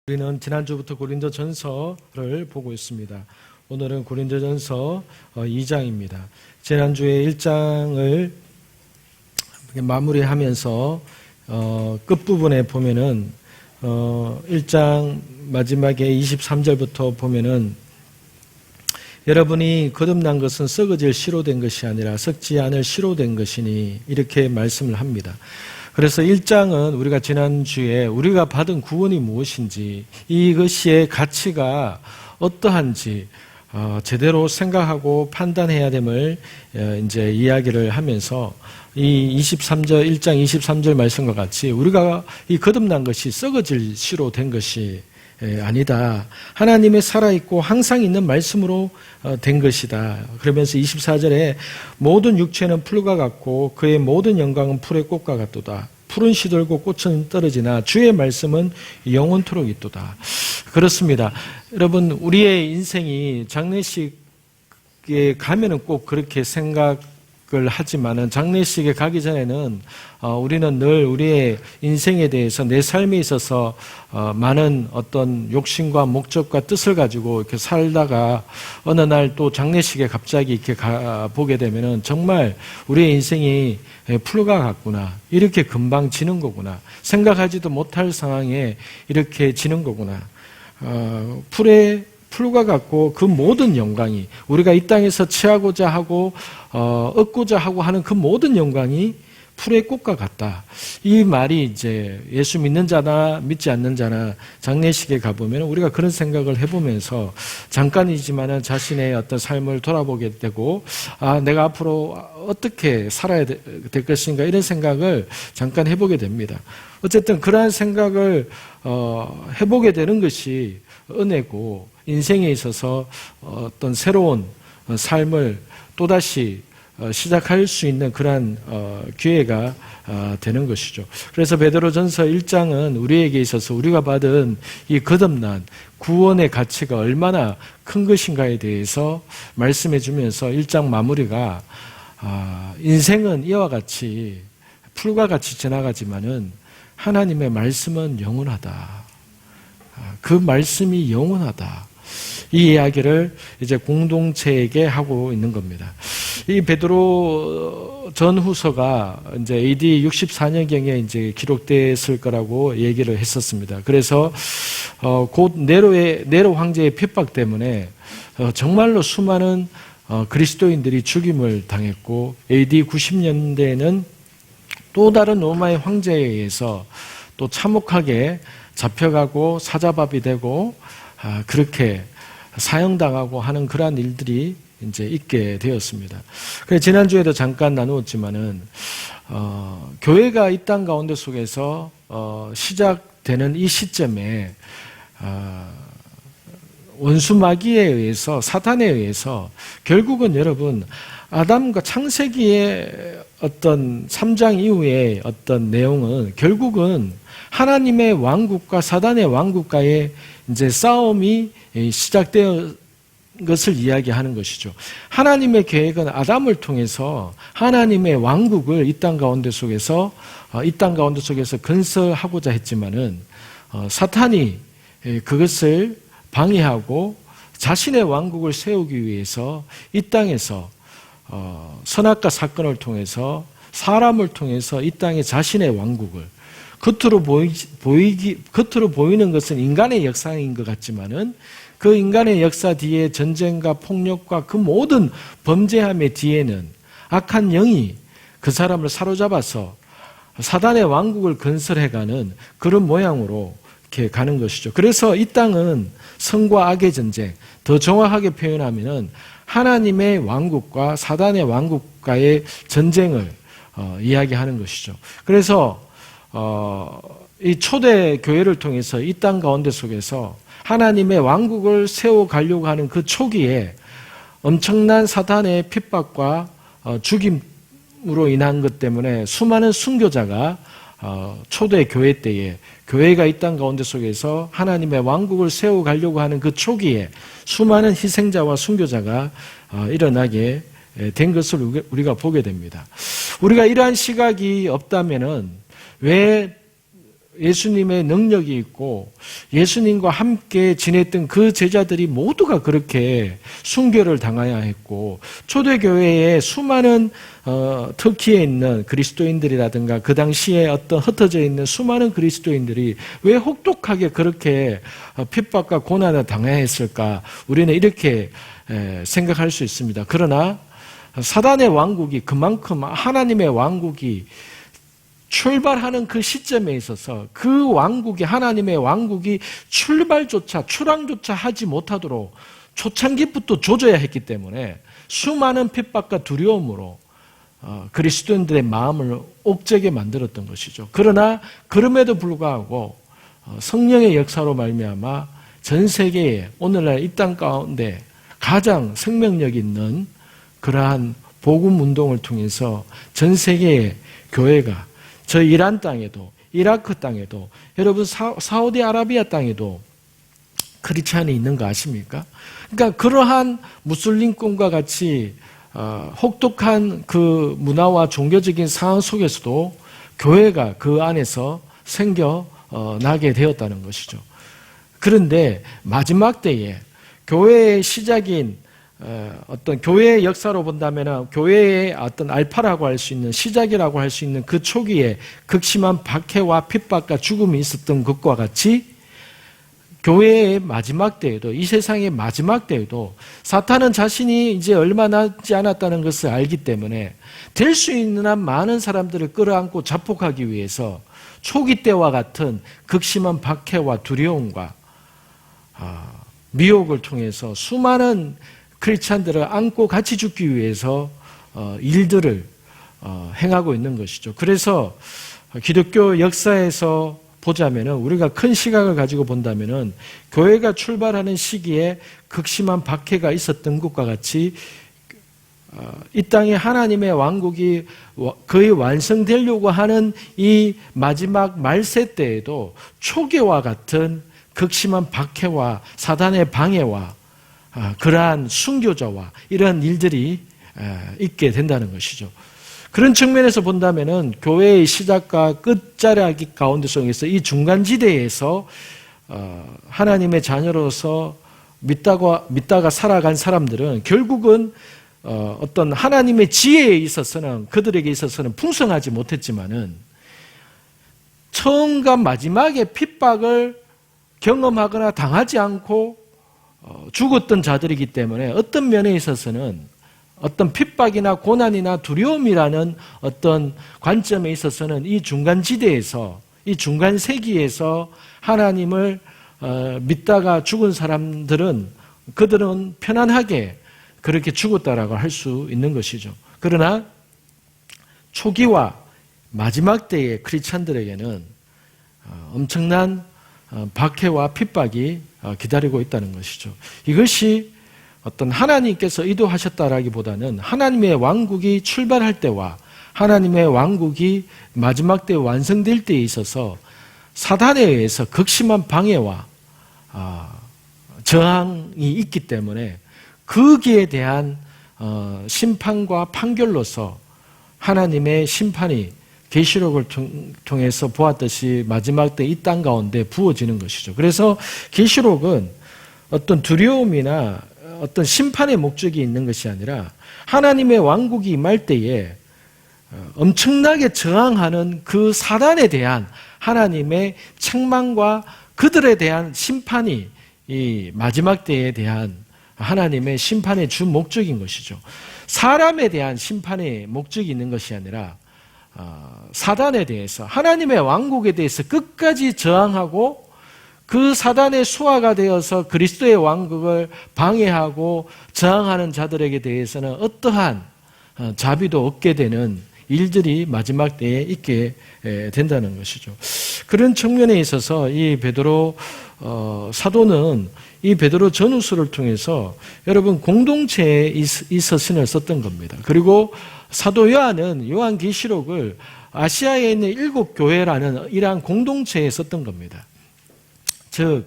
우리는 지난주부터 고린도전서를 보고 있습니다. 오늘은 고린도전서 2장입니다. 지난주에 1장을 마무리하면서 끝부분에 보면은 1장 마지막에 23절부터 보면은 여러분이 거듭난 것은 썩어질 씨로 된 것이 아니라 썩지 않을 씨로 된 것이니 이렇게 말씀을 합니다. 그래서 1장은 우리가 지난주에 우리가 받은 구원이 무엇인지 이것의 가치가 어떠한지 제대로 생각하고 판단해야 됨을 이제 이야기를 하면서 이 1장 23절 말씀과 같이 우리가 이 거듭난 것이 썩어질 씨로 된 것이 아니다. 하나님의 살아있고 항상 있는 말씀으로 된 것이다. 그러면서 24절에 모든 육체는 풀과 같고 그의 모든 영광은 풀의 꽃과 같도다. 풀은 시들고 꽃은 떨어지나 주의 말씀은 영원토록 있도다. 그렇습니다. 여러분, 우리의 인생이 장례식에 가면은 꼭 그렇게 생각을 하지만은 장례식에 가기 전에는 우리는 늘 우리의 인생에 대해서 내 삶에 있어서 많은 어떤 욕심과 목적과 뜻을 가지고 이렇게 살다가 어느 날 또 장례식에 갑자기 이렇게 보게 되면은 정말 우리의 인생이 풀과 같구나. 이렇게 금방 지는 거구나. 생각하지도 못할 상황에 이렇게 지는 거구나. 풀과 같고 그 모든 영광이 우리가 이 땅에서 취하고자 하고 얻고자 하고 하는 그 모든 영광이 풀의 꽃과 같다. 이 말이 이제 예수 믿는 자나 믿지 않는 자나 장례식에 가보면 우리가 그런 생각을 해보면서 잠깐이지만은 자신의 어떤 삶을 돌아보게 되고 내가 앞으로 어떻게 살아야 될 것인가 이런 생각을 잠깐 해보게 됩니다. 어쨌든 그러한 생각을 해보게 되는 것이 은혜고 인생에 있어서 어떤 새로운 삶을 또다시 시작할 수 있는 그러한 기회가 되는 것이죠. 그래서 베드로전서 1장은 우리에게 있어서 우리가 받은 이 거듭난 구원의 가치가 얼마나 큰 것인가에 대해서 말씀해 주면서 1장 마무리가 인생은 이와 같이 풀과 같이 지나가지만은 하나님의 말씀은 영원하다. 그 말씀이 영원하다. 이 이야기를 이제 공동체에게 하고 있는 겁니다. 이 베드로 전후서가 이제 AD 64년경에 이제 기록됐을 거라고 얘기를 했었습니다. 그래서 곧 네로 황제의 핍박 때문에 정말로 수많은 그리스도인들이 죽임을 당했고 AD 90년대에는 또 다른 로마의 황제에 의해서 또 참혹하게 잡혀가고 사자밥이 되고 그렇게 사형당하고 하는 그러한 일들이 이제 있게 되었습니다. 그래서 지난주에도 잠깐 나누었지만은 교회가 이 땅 가운데 속에서 시작되는 이 시점에 원수 마귀에 의해서 사탄에 의해서 결국은 여러분 아담과 창세기의 어떤 3장 이후의 어떤 내용은 결국은 하나님의 왕국과 사단의 왕국과의 이제 싸움이 시작되어 것을 이야기하는 것이죠. 하나님의 계획은 아담을 통해서 하나님의 왕국을 이 땅 가운데 속에서 건설하고자 했지만은 사탄이 그것을 방해하고 자신의 왕국을 세우기 위해서 이 땅에서 선악과 사건을 통해서 사람을 통해서 이 땅에 자신의 왕국을 겉으로 보이는 것은 인간의 역사인 것 같지만은 그 인간의 역사 뒤에 전쟁과 폭력과 그 모든 범죄함의 뒤에는 악한 영이 그 사람을 사로잡아서 사단의 왕국을 건설해가는 그런 모양으로 이렇게 가는 것이죠. 그래서 이 땅은 선과 악의 전쟁, 더 정확하게 표현하면은 하나님의 왕국과 사단의 왕국과의 전쟁을 이야기하는 것이죠. 그래서 이 초대 교회를 통해서 이 땅 가운데 속에서 하나님의 왕국을 세워가려고 하는 그 초기에 엄청난 사탄의 핍박과 죽임으로 인한 것 때문에 수많은 순교자가 초대 교회 때에 교회가 이 땅 가운데 속에서 하나님의 왕국을 세워가려고 하는 그 초기에 수많은 희생자와 순교자가 일어나게 된 것을 우리가 보게 됩니다. 우리가 이러한 시각이 없다면은 왜 예수님의 능력이 있고 예수님과 함께 지냈던 그 제자들이 모두가 그렇게 순교를 당해야 했고, 초대교회에 수많은 터키에 있는 그리스도인들이라든가 그 당시에 어떤 흩어져 있는 수많은 그리스도인들이 왜 혹독하게 그렇게 핍박과 고난을 당해야 했을까? 우리는 이렇게 생각할 수 있습니다. 그러나 사단의 왕국이, 그만큼 하나님의 왕국이 출발하는 그 시점에 있어서 그 왕국이, 하나님의 왕국이 출항조차 하지 못하도록 초창기부터 조져야 했기 때문에 수많은 핍박과 두려움으로 그리스도인들의 마음을 옥죄게 만들었던 것이죠. 그러나 그럼에도 불구하고 성령의 역사로 말미암아 전 세계에 오늘날 이 땅 가운데 가장 생명력 있는 그러한 복음 운동을 통해서 전 세계의 교회가, 저 이란 땅에도, 이라크 땅에도, 여러분 사우디아라비아 땅에도 크리스찬이 있는 거 아십니까? 그러니까 그러한 무슬림권과 같이 혹독한 그 문화와 종교적인 상황 속에서도 교회가 그 안에서 생겨나게 되었다는 것이죠. 그런데 마지막 때에 교회의 시작인 어떤 교회의 역사로 본다면 교회의 어떤 알파라고 할 수 있는, 시작이라고 할 수 있는 그 초기에 극심한 박해와 핍박과 죽음이 있었던 것과 같이 교회의 마지막 때에도, 이 세상의 마지막 때에도 사탄은 자신이 이제 얼마 남지 않았다는 것을 알기 때문에 될 수 있는 한 많은 사람들을 끌어안고 자폭하기 위해서 초기 때와 같은 극심한 박해와 두려움과 미혹을 통해서 수많은 크리스찬들을 안고 같이 죽기 위해서 일들을 행하고 있는 것이죠. 그래서 기독교 역사에서 보자면은, 우리가 큰 시각을 가지고 본다면은 교회가 출발하는 시기에 극심한 박해가 있었던 것과 같이 이 땅에 하나님의 왕국이 거의 완성되려고 하는 이 마지막 말세 때에도 초기와 같은 극심한 박해와 사단의 방해와 그러한 순교자와 이러한 일들이 있게 된다는 것이죠. 그런 측면에서 본다면은 교회의 시작과 끝자락이 가운데 속에서 이 중간지대에서 하나님의 자녀로서 믿다가 살아간 사람들은 결국은 어떤 하나님의 지혜에 있어서는, 그들에게 있어서는 풍성하지 못했지만은 처음과 마지막에 핍박을 경험하거나 당하지 않고 죽었던 자들이기 때문에 어떤 면에 있어서는, 어떤 핍박이나 고난이나 두려움이라는 어떤 관점에 있어서는 이 중간지대에서, 이 중간세기에서 하나님을 믿다가 죽은 사람들은, 그들은 편안하게 그렇게 죽었다라고 할 수 있는 것이죠. 그러나 초기와 마지막 때의 크리스찬들에게는 엄청난 박해와 핍박이 기다리고 있다는 것이죠. 이것이 어떤 하나님께서 의도하셨다라기보다는 하나님의 왕국이 출발할 때와 하나님의 왕국이 마지막 때 완성될 때에 있어서 사단에 의해서 극심한 방해와 저항이 있기 때문에 거기에 대한 심판과 판결로서 하나님의 심판이 계시록을 통해서 보았듯이 마지막 때 이 땅 가운데 부어지는 것이죠. 그래서 계시록은 어떤 두려움이나 어떤 심판의 목적이 있는 것이 아니라 하나님의 왕국이 임할 때에 엄청나게 저항하는 그 사단에 대한 하나님의 책망과 그들에 대한 심판이 이 마지막 때에 대한 하나님의 심판의 주 목적인 것이죠. 사람에 대한 심판의 목적이 있는 것이 아니라 사단에 대해서, 하나님의 왕국에 대해서 끝까지 저항하고 그 사단의 수하가 되어서 그리스도의 왕국을 방해하고 저항하는 자들에게 대해서는 어떠한 자비도 없게 되는 일들이 마지막 때에 있게 된다는 것이죠. 그런 측면에 있어서 이 베드로 사도는 이 베드로 전후서를 통해서 여러분 공동체에 있어서는 썼던 겁니다. 그리고 사도 요한은 요한계시록을 아시아에 있는 7교회라는 이러한 공동체에 썼던 겁니다. 즉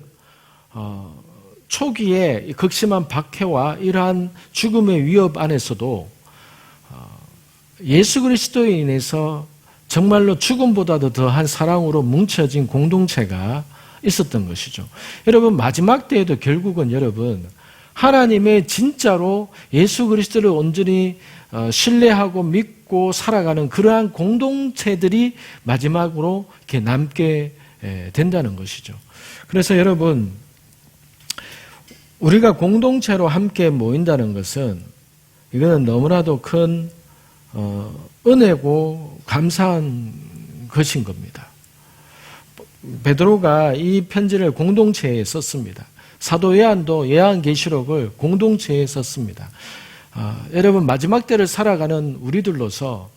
초기에 극심한 박해와 이러한 죽음의 위협 안에서도 예수 그리스도에 인해서 정말로 죽음보다도 더한 사랑으로 뭉쳐진 공동체가 있었던 것이죠. 여러분, 마지막 때에도 결국은 여러분, 하나님의 진짜로 예수 그리스도를 온전히 신뢰하고 믿고 살아가는 그러한 공동체들이 마지막으로 이렇게 남게 된다는 것이죠. 그래서 여러분, 우리가 공동체로 함께 모인다는 것은 이거는 너무나도 큰 은혜고 감사한 것인 겁니다. 베드로가 이 편지를 공동체에 썼습니다. 사도 요한도 요한계시록을 공동체에 썼습니다. 여러분, 마지막 때를 살아가는 우리들로서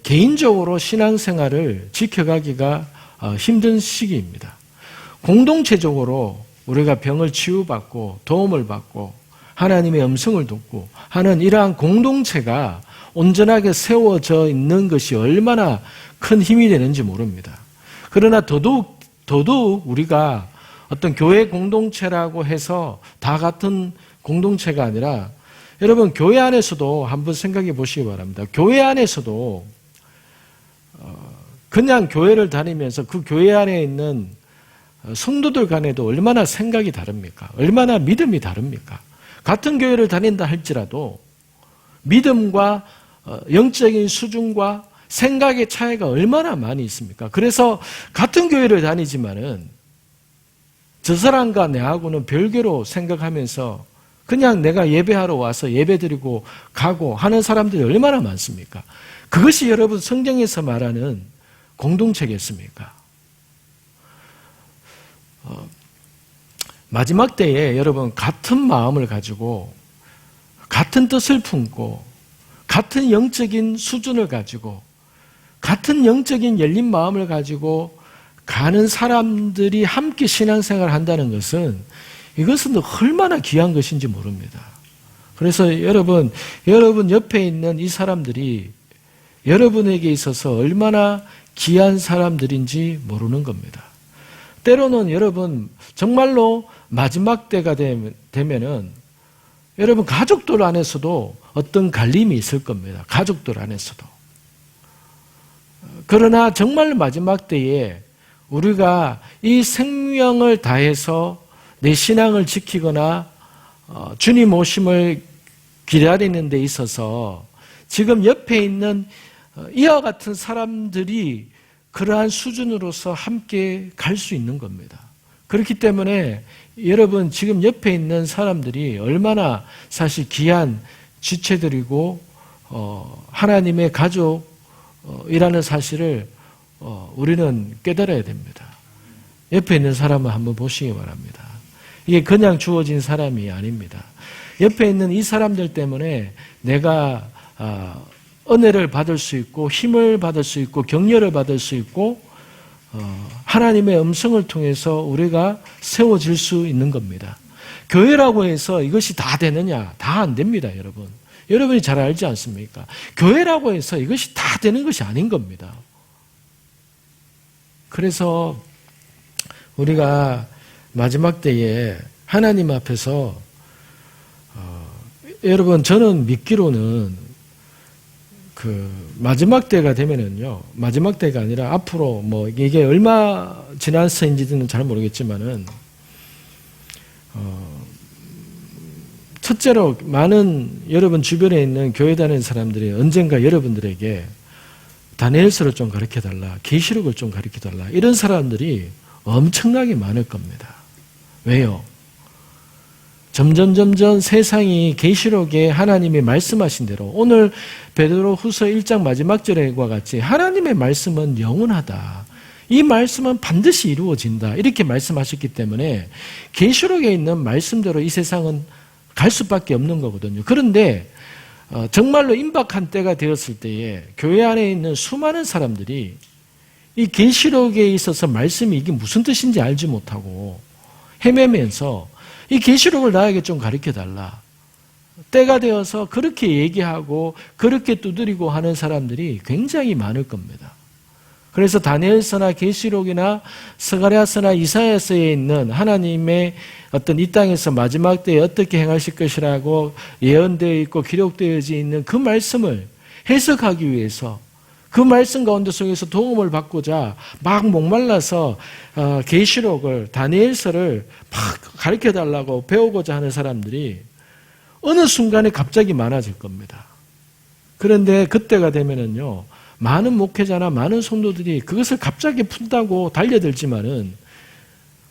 개인적으로 신앙생활을 지켜가기가 힘든 시기입니다. 공동체적으로 우리가 병을 치유받고 도움을 받고 하나님의 음성을 듣고 하는 이러한 공동체가 온전하게 세워져 있는 것이 얼마나 큰 힘이 되는지 모릅니다. 그러나 더더욱 우리가 어떤 교회 공동체라고 해서 다 같은 공동체가 아니라 여러분, 교회 안에서도 한번 생각해 보시기 바랍니다. 교회 안에서도 그냥 교회를 다니면서 그 교회 안에 있는 성도들 간에도 얼마나 생각이 다릅니까? 얼마나 믿음이 다릅니까? 같은 교회를 다닌다 할지라도 믿음과 영적인 수준과 생각의 차이가 얼마나 많이 있습니까? 그래서 같은 교회를 다니지만은 저 사람과 내하고는 별개로 생각하면서 그냥 내가 예배하러 와서 예배드리고 가고 하는 사람들이 얼마나 많습니까? 그것이 여러분 성경에서 말하는 공동체겠습니까? 마지막 때에 여러분 같은 마음을 가지고 같은 뜻을 품고 같은 영적인 수준을 가지고 같은 영적인 열린 마음을 가지고 가는 사람들이 함께 신앙생활을 한다는 것은 이것은 얼마나 귀한 것인지 모릅니다. 그래서 여러분 옆에 있는 이 사람들이 여러분에게 있어서 얼마나 귀한 사람들인지 모르는 겁니다. 때로는 여러분 정말로 마지막 때가 되면은 여러분 가족들 안에서도 어떤 갈림이 있을 겁니다. 가족들 안에서도. 그러나 정말 마지막 때에 우리가 이 생명을 다해서 내 신앙을 지키거나 주님 오심을 기다리는 데 있어서 지금 옆에 있는 이와 같은 사람들이 그러한 수준으로서 함께 갈 수 있는 겁니다. 그렇기 때문에 여러분 지금 옆에 있는 사람들이 얼마나 사실 귀한 지체들이고 하나님의 가족이라는 사실을 우리는 깨달아야 됩니다. 옆에 있는 사람을 한번 보시기 바랍니다. 이게 그냥 주어진 사람이 아닙니다. 옆에 있는 이 사람들 때문에 내가 은혜를 받을 수 있고 힘을 받을 수 있고 격려를 받을 수 있고 하나님의 음성을 통해서 우리가 세워질 수 있는 겁니다. 교회라고 해서 이것이 다 되느냐? 다 안 됩니다, 여러분. 여러분이 잘 알지 않습니까? 교회라고 해서 이것이 다 되는 것이 아닌 겁니다. 그래서 우리가 마지막 때에 하나님 앞에서 여러분 저는 믿기로는 그 마지막 때가 되면은요, 마지막 때가 아니라 앞으로 뭐 이게 얼마 지나서인지는 잘 모르겠지만은 첫째로 많은 여러분 주변에 있는 교회 다니는 사람들이 언젠가 여러분들에게 다니엘서를 좀 가르쳐달라, 계시록을 좀 가르쳐달라, 이런 사람들이 엄청나게 많을 겁니다. 왜요? 점점 세상이 계시록에 하나님이 말씀하신 대로 오늘 베드로후서 1장 마지막 절과 같이 하나님의 말씀은 영원하다. 이 말씀은 반드시 이루어진다. 이렇게 말씀하셨기 때문에 계시록에 있는 말씀대로 이 세상은 갈 수밖에 없는 거거든요. 그런데 정말로 임박한 때가 되었을 때에 교회 안에 있는 수많은 사람들이 이 계시록에 있어서 말씀이 이게 무슨 뜻인지 알지 못하고 헤매면서 이 계시록을 나에게 좀 가르쳐달라. 때가 되어서 그렇게 얘기하고 그렇게 두드리고 하는 사람들이 굉장히 많을 겁니다. 그래서 다니엘서나 계시록이나 스가랴서나 이사야서에 있는 하나님의 어떤 이 땅에서 마지막 때에 어떻게 행하실 것이라고 예언되어 있고 기록되어져 있는 그 말씀을 해석하기 위해서 그 말씀 가운데 속에서 도움을 받고자 막 목말라서 계시록을 다니엘서를 막 가르쳐달라고 배우고자 하는 사람들이 어느 순간에 갑자기 많아질 겁니다. 그런데 그때가 되면은요, 많은 목회자나 많은 성도들이 그것을 갑자기 푼다고 달려들지만은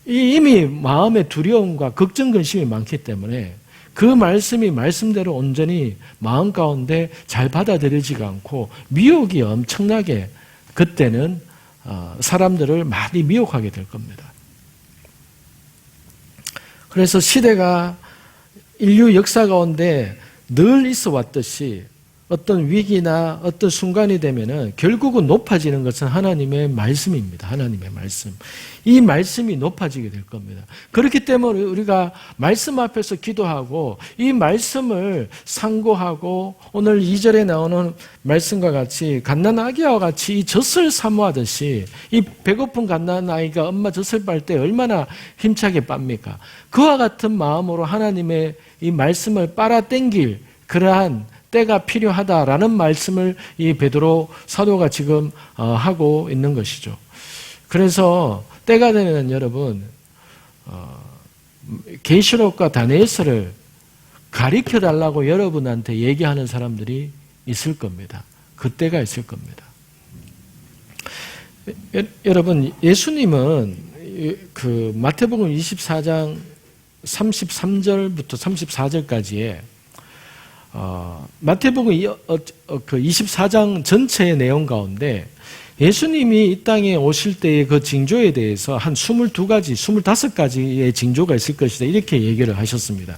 이미 마음에 두려움과 걱정, 근심이 많기 때문에 그 말씀이 말씀대로 온전히 마음 가운데 잘 받아들여지가 않고 미혹이 엄청나게 그때는 사람들을 많이 미혹하게 될 겁니다. 그래서 시대가 인류 역사 가운데 늘 있어 왔듯이 어떤 위기나 어떤 순간이 되면은 결국은 높아지는 것은 하나님의 말씀입니다. 하나님의 말씀. 이 말씀이 높아지게 될 겁니다. 그렇기 때문에 우리가 말씀 앞에서 기도하고 이 말씀을 상고하고 오늘 2절에 나오는 말씀과 같이 갓난아기와 같이 이 젖을 사모하듯이 이 배고픈 갓난아이가 엄마 젖을 빨 때 얼마나 힘차게 빱니까? 그와 같은 마음으로 하나님의 이 말씀을 빨아당길 그러한 때가 필요하다라는 말씀을 이 베드로 사도가 지금 하고 있는 것이죠. 그래서 때가 되면 여러분 계시록과 다니엘서를 가르쳐달라고 여러분한테 얘기하는 사람들이 있을 겁니다. 그때가 있을 겁니다. 여러분 예수님은 그 마태복음 24장 33절부터 34절까지에 마태복음 24장 전체의 내용 가운데 예수님이 이 땅에 오실 때의 그 징조에 대해서 한 22가지, 25가지의 징조가 있을 것이다. 이렇게 얘기를 하셨습니다.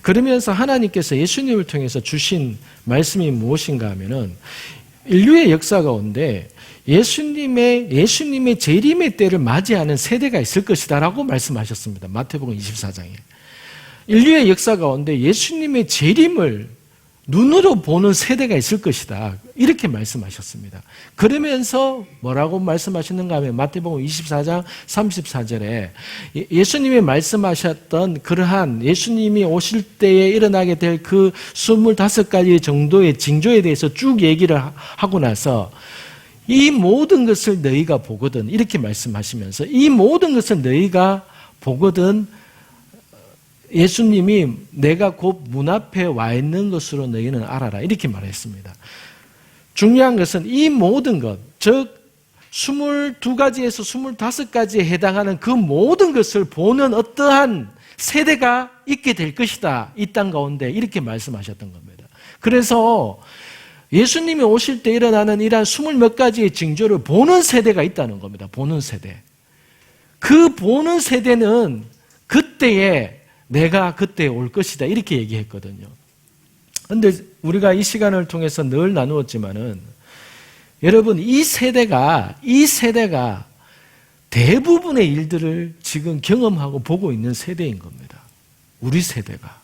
그러면서 하나님께서 예수님을 통해서 주신 말씀이 무엇인가 하면은 인류의 역사 가운데 예수님의 재림의 때를 맞이하는 세대가 있을 것이다 라고 말씀하셨습니다. 마태복음 24장에. 인류의 역사 가운데 예수님의 재림을 눈으로 보는 세대가 있을 것이다. 이렇게 말씀하셨습니다. 그러면서 뭐라고 말씀하셨는가 하면 마태복음 24장 34절에 예수님이 말씀하셨던 그러한 예수님이 오실 때에 일어나게 될 그 25가지 정도의 징조에 대해서 쭉 얘기를 하고 나서 이 모든 것을 너희가 보거든 이렇게 말씀하시면서 이 모든 것을 너희가 보거든 예수님이 내가 곧 문 앞에 와 있는 것으로 너희는 알아라 이렇게 말했습니다. 중요한 것은 이 모든 것, 즉 22가지에서 25가지에 해당하는 그 모든 것을 보는 어떠한 세대가 있게 될 것이다. 이 땅 가운데 이렇게 말씀하셨던 겁니다. 그래서 예수님이 오실 때 일어나는 이러한 20몇 가지의 징조를 보는 세대가 있다는 겁니다. 보는 세대. 그 보는 세대는 그때에 내가 그때 올 것이다 이렇게 얘기했거든요. 그런데 우리가 이 시간을 통해서 늘 나누었지만은 여러분 이 세대가 대부분의 일들을 지금 경험하고 보고 있는 세대인 겁니다. 우리 세대가.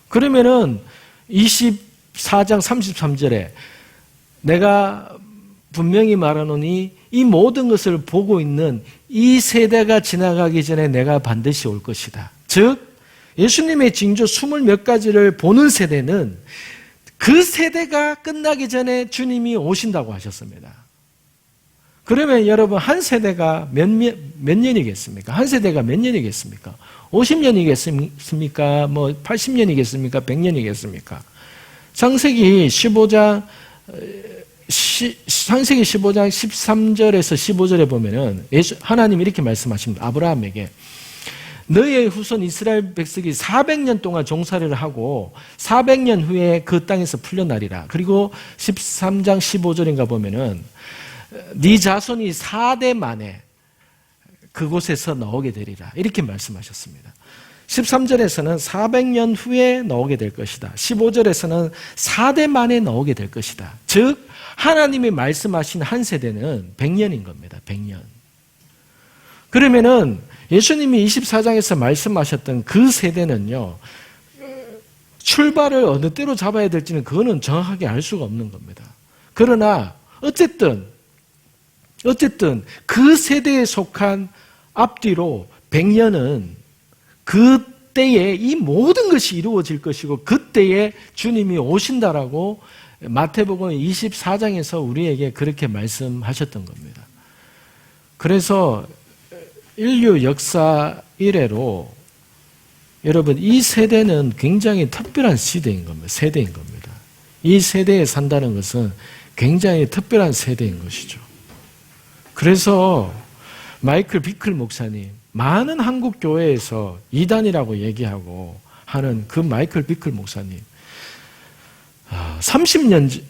그러면은 24장 33절에 내가 분명히 말하노니 이 모든 것을 보고 있는 이 세대가 지나가기 전에 내가 반드시 올 것이다. 즉 예수님의 징조 20몇 가지를 보는 세대는 그 세대가 끝나기 전에 주님이 오신다고 하셨습니다. 그러면 여러분 한 세대가 몇 년이겠습니까? 한 세대가 몇 년이겠습니까? 50년이겠습니까? 뭐 80년이겠습니까? 100년이겠습니까? 창세기 15장 13절에서 15절에 보면은 하나님이 이렇게 말씀하십니다. 아브라함에게 너의 후손 이스라엘 백성이 400년 동안 종살이를 하고 400년 후에 그 땅에서 풀려나리라. 그리고 13장 15절인가 보면은 네 자손이 4대 만에 그곳에서 나오게 되리라. 이렇게 말씀하셨습니다. 13절에서는 400년 후에 나오게 될 것이다. 15절에서는 4대 만에 나오게 될 것이다. 즉 하나님이 말씀하신 한 세대는 100년인 겁니다. 100년. 그러면은 예수님이 24장에서 말씀하셨던 그 세대는요, 출발을 어느 때로 잡아야 될지는 그거는 정확하게 알 수가 없는 겁니다. 그러나 어쨌든 그 세대에 속한 앞뒤로 100년은 그때에 이 모든 것이 이루어질 것이고 그때에 주님이 오신다라고 마태복음 24장에서 우리에게 그렇게 말씀하셨던 겁니다. 그래서 인류 역사 이래로 여러분 이 세대는 굉장히 특별한 세대인 겁니다. 이 세대에 산다는 것은 굉장히 특별한 세대인 것이죠. 그래서 마이클 비클 목사님, 많은 한국 교회에서 이단이라고 얘기하고 하는 그 마이클 비클 목사님, 40년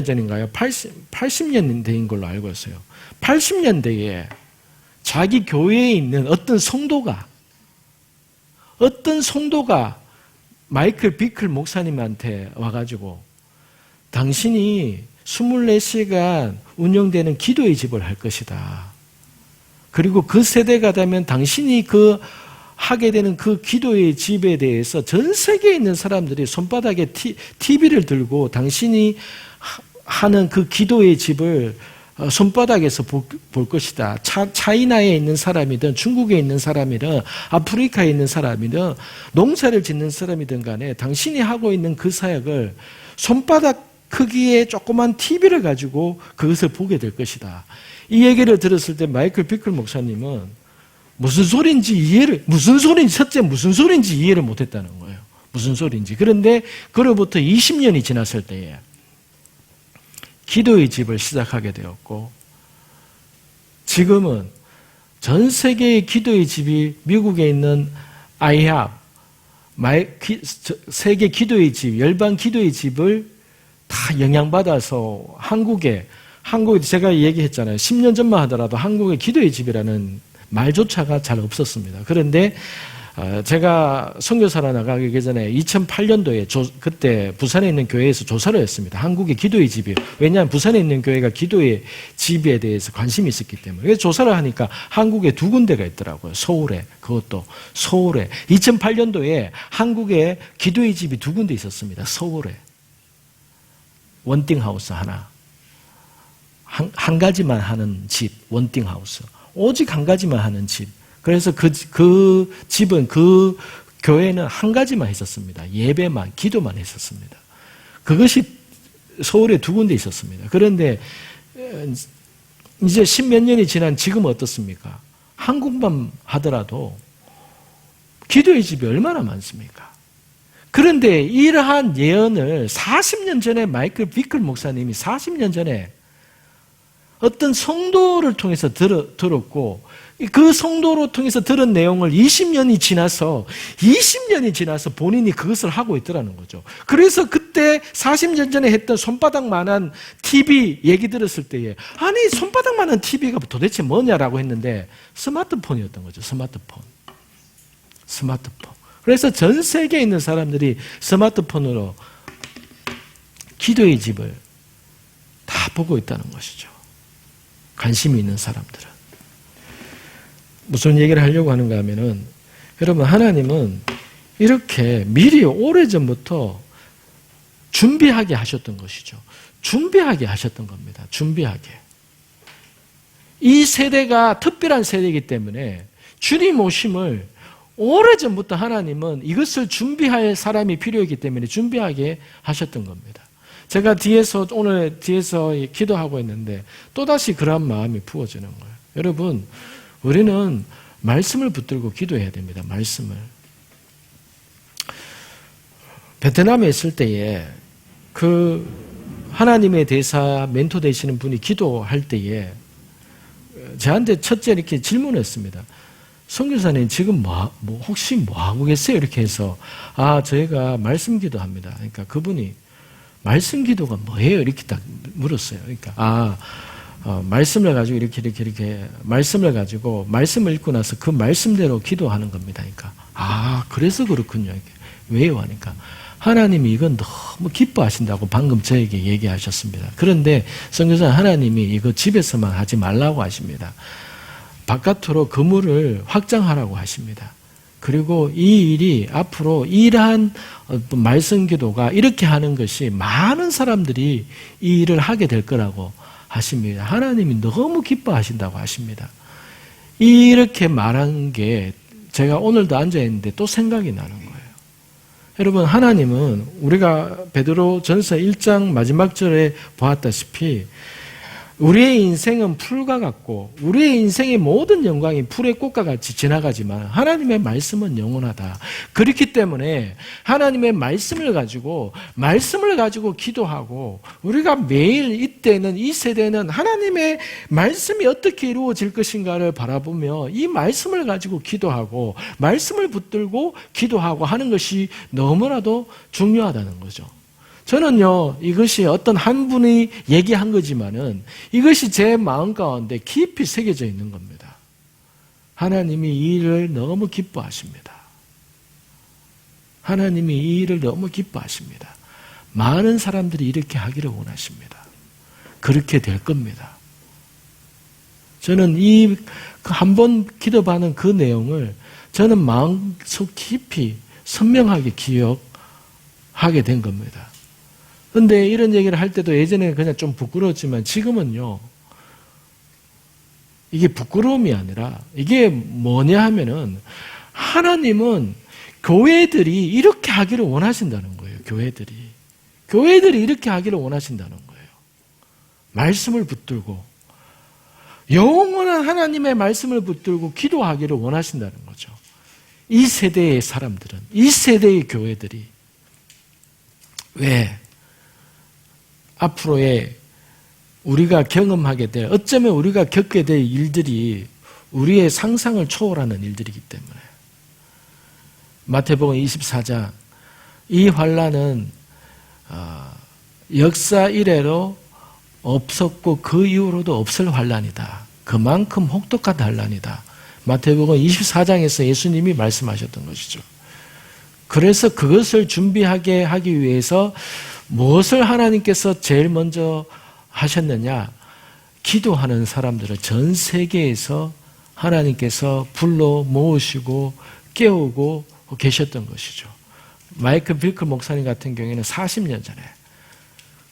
전인가요? 80년대인 걸로 알고 있어요. 80년대에 자기 교회에 있는 어떤 성도가 마이클 비클 목사님한테 와가지고 당신이 24시간 운영되는 기도의 집을 할 것이다. 그리고 그 세대가 되면 당신이 하게 되는 그 기도의 집에 대해서 전 세계에 있는 사람들이 손바닥에 TV를 들고 당신이 하는 그 기도의 집을 손바닥에서 볼 것이다. 차이나에 있는 사람이든 중국에 있는 사람이든 아프리카에 있는 사람이든 농사를 짓는 사람이든 간에 당신이 하고 있는 그 사역을 손바닥 크기의 조그만 TV를 가지고 그것을 보게 될 것이다. 이 얘기를 들었을 때 마이클 비클 목사님은 무슨 소리인지 이해를 못했다는 거예요. 무슨 소리인지. 그런데 그로부터 20년이 지났을 때에 기도의 집을 시작하게 되었고 지금은 전 세계의 기도의 집이 미국에 있는 IHOP 세계 기도의 집, 열방 기도의 집을 다 영향받아서 한국에 제가 얘기했잖아요. 10년 전만 하더라도 한국의 기도의 집이라는 말조차가 잘 없었습니다. 그런데 제가 선교사로 나가기 전에 2008년도에 그때 부산에 있는 교회에서 조사를 했습니다. 한국의 기도의 집이요. 왜냐하면 부산에 있는 교회가 기도의 집에 대해서 관심이 있었기 때문에. 그래서 조사를 하니까 한국에 2군데가 있더라고요. 서울에. 2008년도에 한국에 기도의 집이 2군데 있었습니다. 서울에. 원띵하우스 하나. 한 가지만 하는 집, 원띵하우스. 오직 한 가지만 하는 집. 그래서 그 집은, 그 교회는 한 가지만 했었습니다. 예배만, 기도만 했었습니다. 그것이 서울에 2군데 있었습니다. 그런데 이제 10몇 년이 지난 지금 어떻습니까? 한국만 하더라도 기도의 집이 얼마나 많습니까? 그런데 이러한 예언을 40년 전에 마이클 비클 목사님이 40년 전에 어떤 성도를 통해서 들었고 그 성도로 통해서 들은 내용을 20년이 지나서 본인이 그것을 하고 있더라는 거죠. 그래서 그때 40년 전에 했던 손바닥만한 TV 얘기 들었을 때에 아니 손바닥만한 TV가 도대체 뭐냐라고 했는데 스마트폰이었던 거죠. 스마트폰. 그래서 전 세계에 있는 사람들이 스마트폰으로 기도의 집을 다 보고 있다는 것이죠. 관심이 있는 사람들은. 무슨 얘기를 하려고 하는가 하면은 여러분 하나님은 이렇게 미리 오래전부터 준비하게 하셨던 것이죠. 준비하게 하셨던 겁니다. 준비하게. 이 세대가 특별한 세대이기 때문에 주님 오심을 오래전부터 하나님은 이것을 준비할 사람이 필요했기 때문에 준비하게 하셨던 겁니다. 제가 오늘 뒤에서 기도하고 있는데 또다시 그러한 마음이 부어지는 거예요. 여러분, 우리는 말씀을 붙들고 기도해야 됩니다. 말씀을. 베트남에 있을 때에 그 하나님의 대사 멘토 되시는 분이 기도할 때에 저한테 첫째 이렇게 질문했습니다. 선교사님 지금 혹시 뭐 하고 계세요? 이렇게 해서 저희가 말씀 기도합니다. 그러니까 그분이 말씀 기도가 뭐예요? 이렇게 딱 물었어요. 그러니까 말씀을 가지고 이렇게 말씀을 가지고 말씀을 읽고 나서 그 말씀대로 기도하는 겁니다. 그러니까 그래서 그렇군요. 이렇게. 왜요? 하니까 하나님이 이건 너무 기뻐하신다고 방금 저에게 얘기하셨습니다. 그런데 선교사님 하나님이 이거 집에서만 하지 말라고 하십니다. 바깥으로 그물을 확장하라고 하십니다. 그리고 이 일이 앞으로 이러한 말씀 기도가 이렇게 하는 것이 많은 사람들이 이 일을 하게 될 거라고 하십니다. 하나님이 너무 기뻐하신다고 하십니다. 이 이렇게 말한 게 제가 오늘도 앉아있는데 또 생각이 나는 거예요. 여러분, 하나님은 우리가 베드로 전서 1장 마지막 절에 보았다시피 우리의 인생은 풀과 같고 우리의 인생의 모든 영광이 풀의 꽃과 같이 지나가지만 하나님의 말씀은 영원하다. 그렇기 때문에 하나님의 말씀을 가지고 기도하고 우리가 매일 이때는 이 세대는 하나님의 말씀이 어떻게 이루어질 것인가를 바라보며 이 말씀을 가지고 기도하고 말씀을 붙들고 기도하고 하는 것이 너무나도 중요하다는 거죠. 저는요, 이것이 어떤 한 분이 얘기한 거지만은 이것이 제 마음 가운데 깊이 새겨져 있는 겁니다. 하나님이 이 일을 너무 기뻐하십니다. 하나님이 이 일을 너무 기뻐하십니다. 많은 사람들이 이렇게 하기를 원하십니다. 그렇게 될 겁니다. 저는 이 한 번 기도받은 그 내용을 저는 마음속 깊이 선명하게 기억하게 된 겁니다. 그런데 이런 얘기를 할 때도 예전에는 그냥 좀 부끄러웠지만 지금은요, 이게 부끄러움이 아니라 이게 뭐냐 하면은 하나님은 교회들이 이렇게 하기를 원하신다는 거예요. 교회들이 이렇게 하기를 원하신다는 거예요. 말씀을 붙들고 영원한 하나님의 말씀을 붙들고 기도하기를 원하신다는 거죠. 이 세대의 사람들은, 이 세대의 교회들이. 왜? 앞으로의 우리가 경험하게 될, 어쩌면 우리가 겪게 될 일들이 우리의 상상을 초월하는 일들이기 때문에. 마태복음 24장, 이 환난은 역사 이래로 없었고 그 이후로도 없을 환난이다. 그만큼 혹독한 환난이다. 마태복음 24장에서 예수님이 말씀하셨던 것이죠. 그래서 그것을 준비하게 하기 위해서 무엇을 하나님께서 제일 먼저 하셨느냐? 기도하는 사람들을 전 세계에서 하나님께서 불러 모으시고 깨우고 계셨던 것이죠. 마이클 빌클 목사님 같은 경우에는 40년 전에.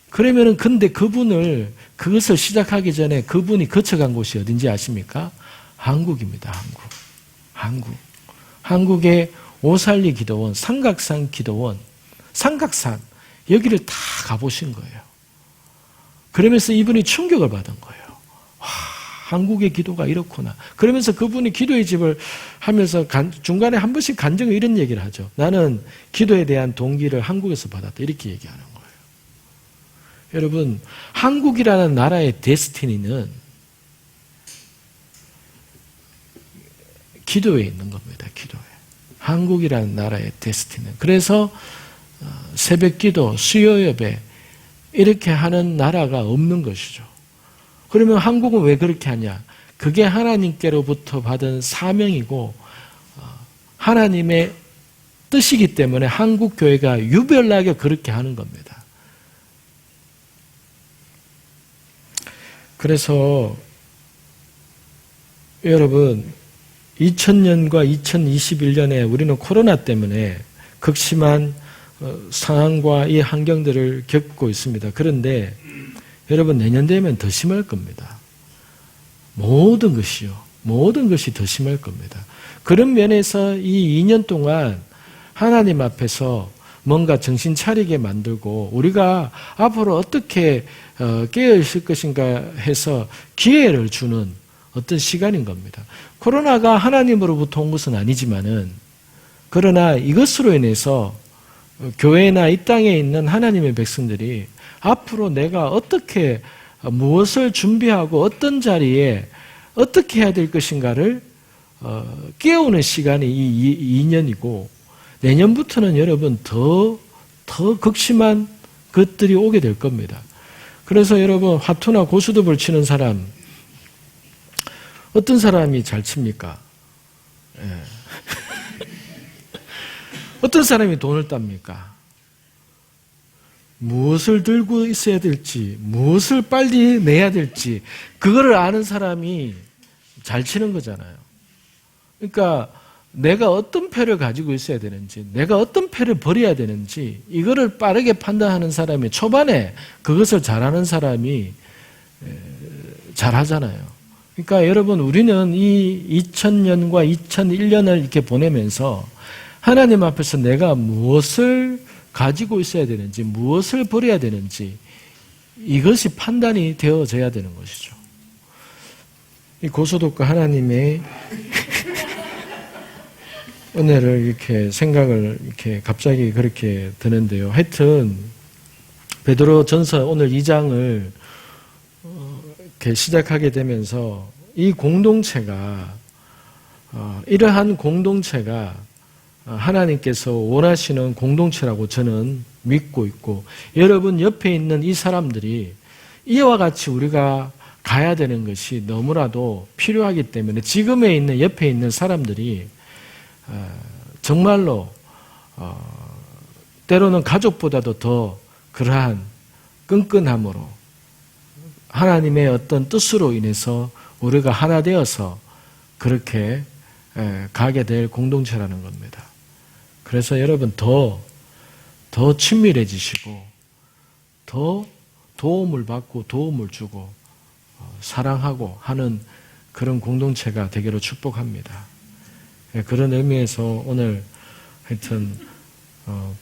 그러면은 근데 그것을 시작하기 전에 그분이 거쳐간 곳이 어딘지 아십니까? 한국입니다. 한국. 한국의 오살리 기도원, 삼각산 기도원, 삼각산 여기를 다 가보신 거예요. 그러면서 이분이 충격을 받은 거예요. 와, 한국의 기도가 이렇구나. 그러면서 그분이 기도의 집을 하면서 중간에 한 번씩 간증을 이런 얘기를 하죠. 나는 기도에 대한 동기를 한국에서 받았다. 이렇게 얘기하는 거예요. 여러분, 한국이라는 나라의 데스티니는 기도에 있는 겁니다. 기도에. 한국이라는 나라의 데스티니는. 그래서 새벽 기도, 수요 예배 이렇게 하는 나라가 없는 것이죠. 그러면 한국은 왜 그렇게 하냐? 그게 하나님께로부터 받은 사명이고 하나님의 뜻이기 때문에 한국 교회가 유별나게 그렇게 하는 겁니다. 그래서 여러분 2000년과 2021년에 우리는 코로나 때문에 극심한 상황과 이 환경들을 겪고 있습니다. 그런데 여러분 내년 되면 더 심할 겁니다. 모든 것이 더 심할 겁니다. 그런 면에서 이 2년 동안 하나님 앞에서 뭔가 정신 차리게 만들고 우리가 앞으로 어떻게 깨어있을 것인가 해서 기회를 주는 어떤 시간인 겁니다. 코로나가 하나님으로부터 온 것은 아니지만은 그러나 이것으로 인해서 교회나 이 땅에 있는 하나님의 백성들이 앞으로 내가 어떻게 무엇을 준비하고 어떤 자리에 어떻게 해야 될 것인가를 깨우는 시간이 이 2년이고 내년부터는 여러분 더 극심한 것들이 오게 될 겁니다. 그래서 여러분 화투나 고스톱을 치는 사람 어떤 사람이 잘 칩니까? 예. 어떤 사람이 돈을 땁니까? 무엇을 들고 있어야 될지, 무엇을 빨리 내야 될지, 그거를 아는 사람이 잘 치는 거잖아요. 그러니까 내가 어떤 패를 가지고 있어야 되는지, 내가 어떤 패를 버려야 되는지, 이거를 빠르게 판단하는 사람이 초반에 그것을 잘하는 사람이 잘하잖아요. 그러니까 여러분, 우리는 이 2000년과 2001년을 이렇게 보내면서 하나님 앞에서 내가 무엇을 가지고 있어야 되는지, 무엇을 버려야 되는지, 이것이 판단이 되어져야 되는 것이죠. 이 고소득과 하나님의 은혜를 이렇게 생각을 이렇게 갑자기 그렇게 드는데요. 하여튼, 베드로 전서 오늘 2장을 이렇게 시작하게 되면서 이 공동체가, 이러한 공동체가 하나님께서 원하시는 공동체라고 저는 믿고 있고, 여러분 옆에 있는 이 사람들이 이와 같이 우리가 가야 되는 것이 너무나도 필요하기 때문에 지금에 있는 옆에 있는 사람들이 정말로 때로는 가족보다도 더 그러한 끈끈함으로 하나님의 어떤 뜻으로 인해서 우리가 하나 되어서 그렇게 가게 될 공동체라는 겁니다. 그래서 여러분 더 친밀해지시고 더 도움을 받고 도움을 주고 사랑하고 하는 그런 공동체가 되기를 축복합니다. 그런 의미에서 오늘 하여튼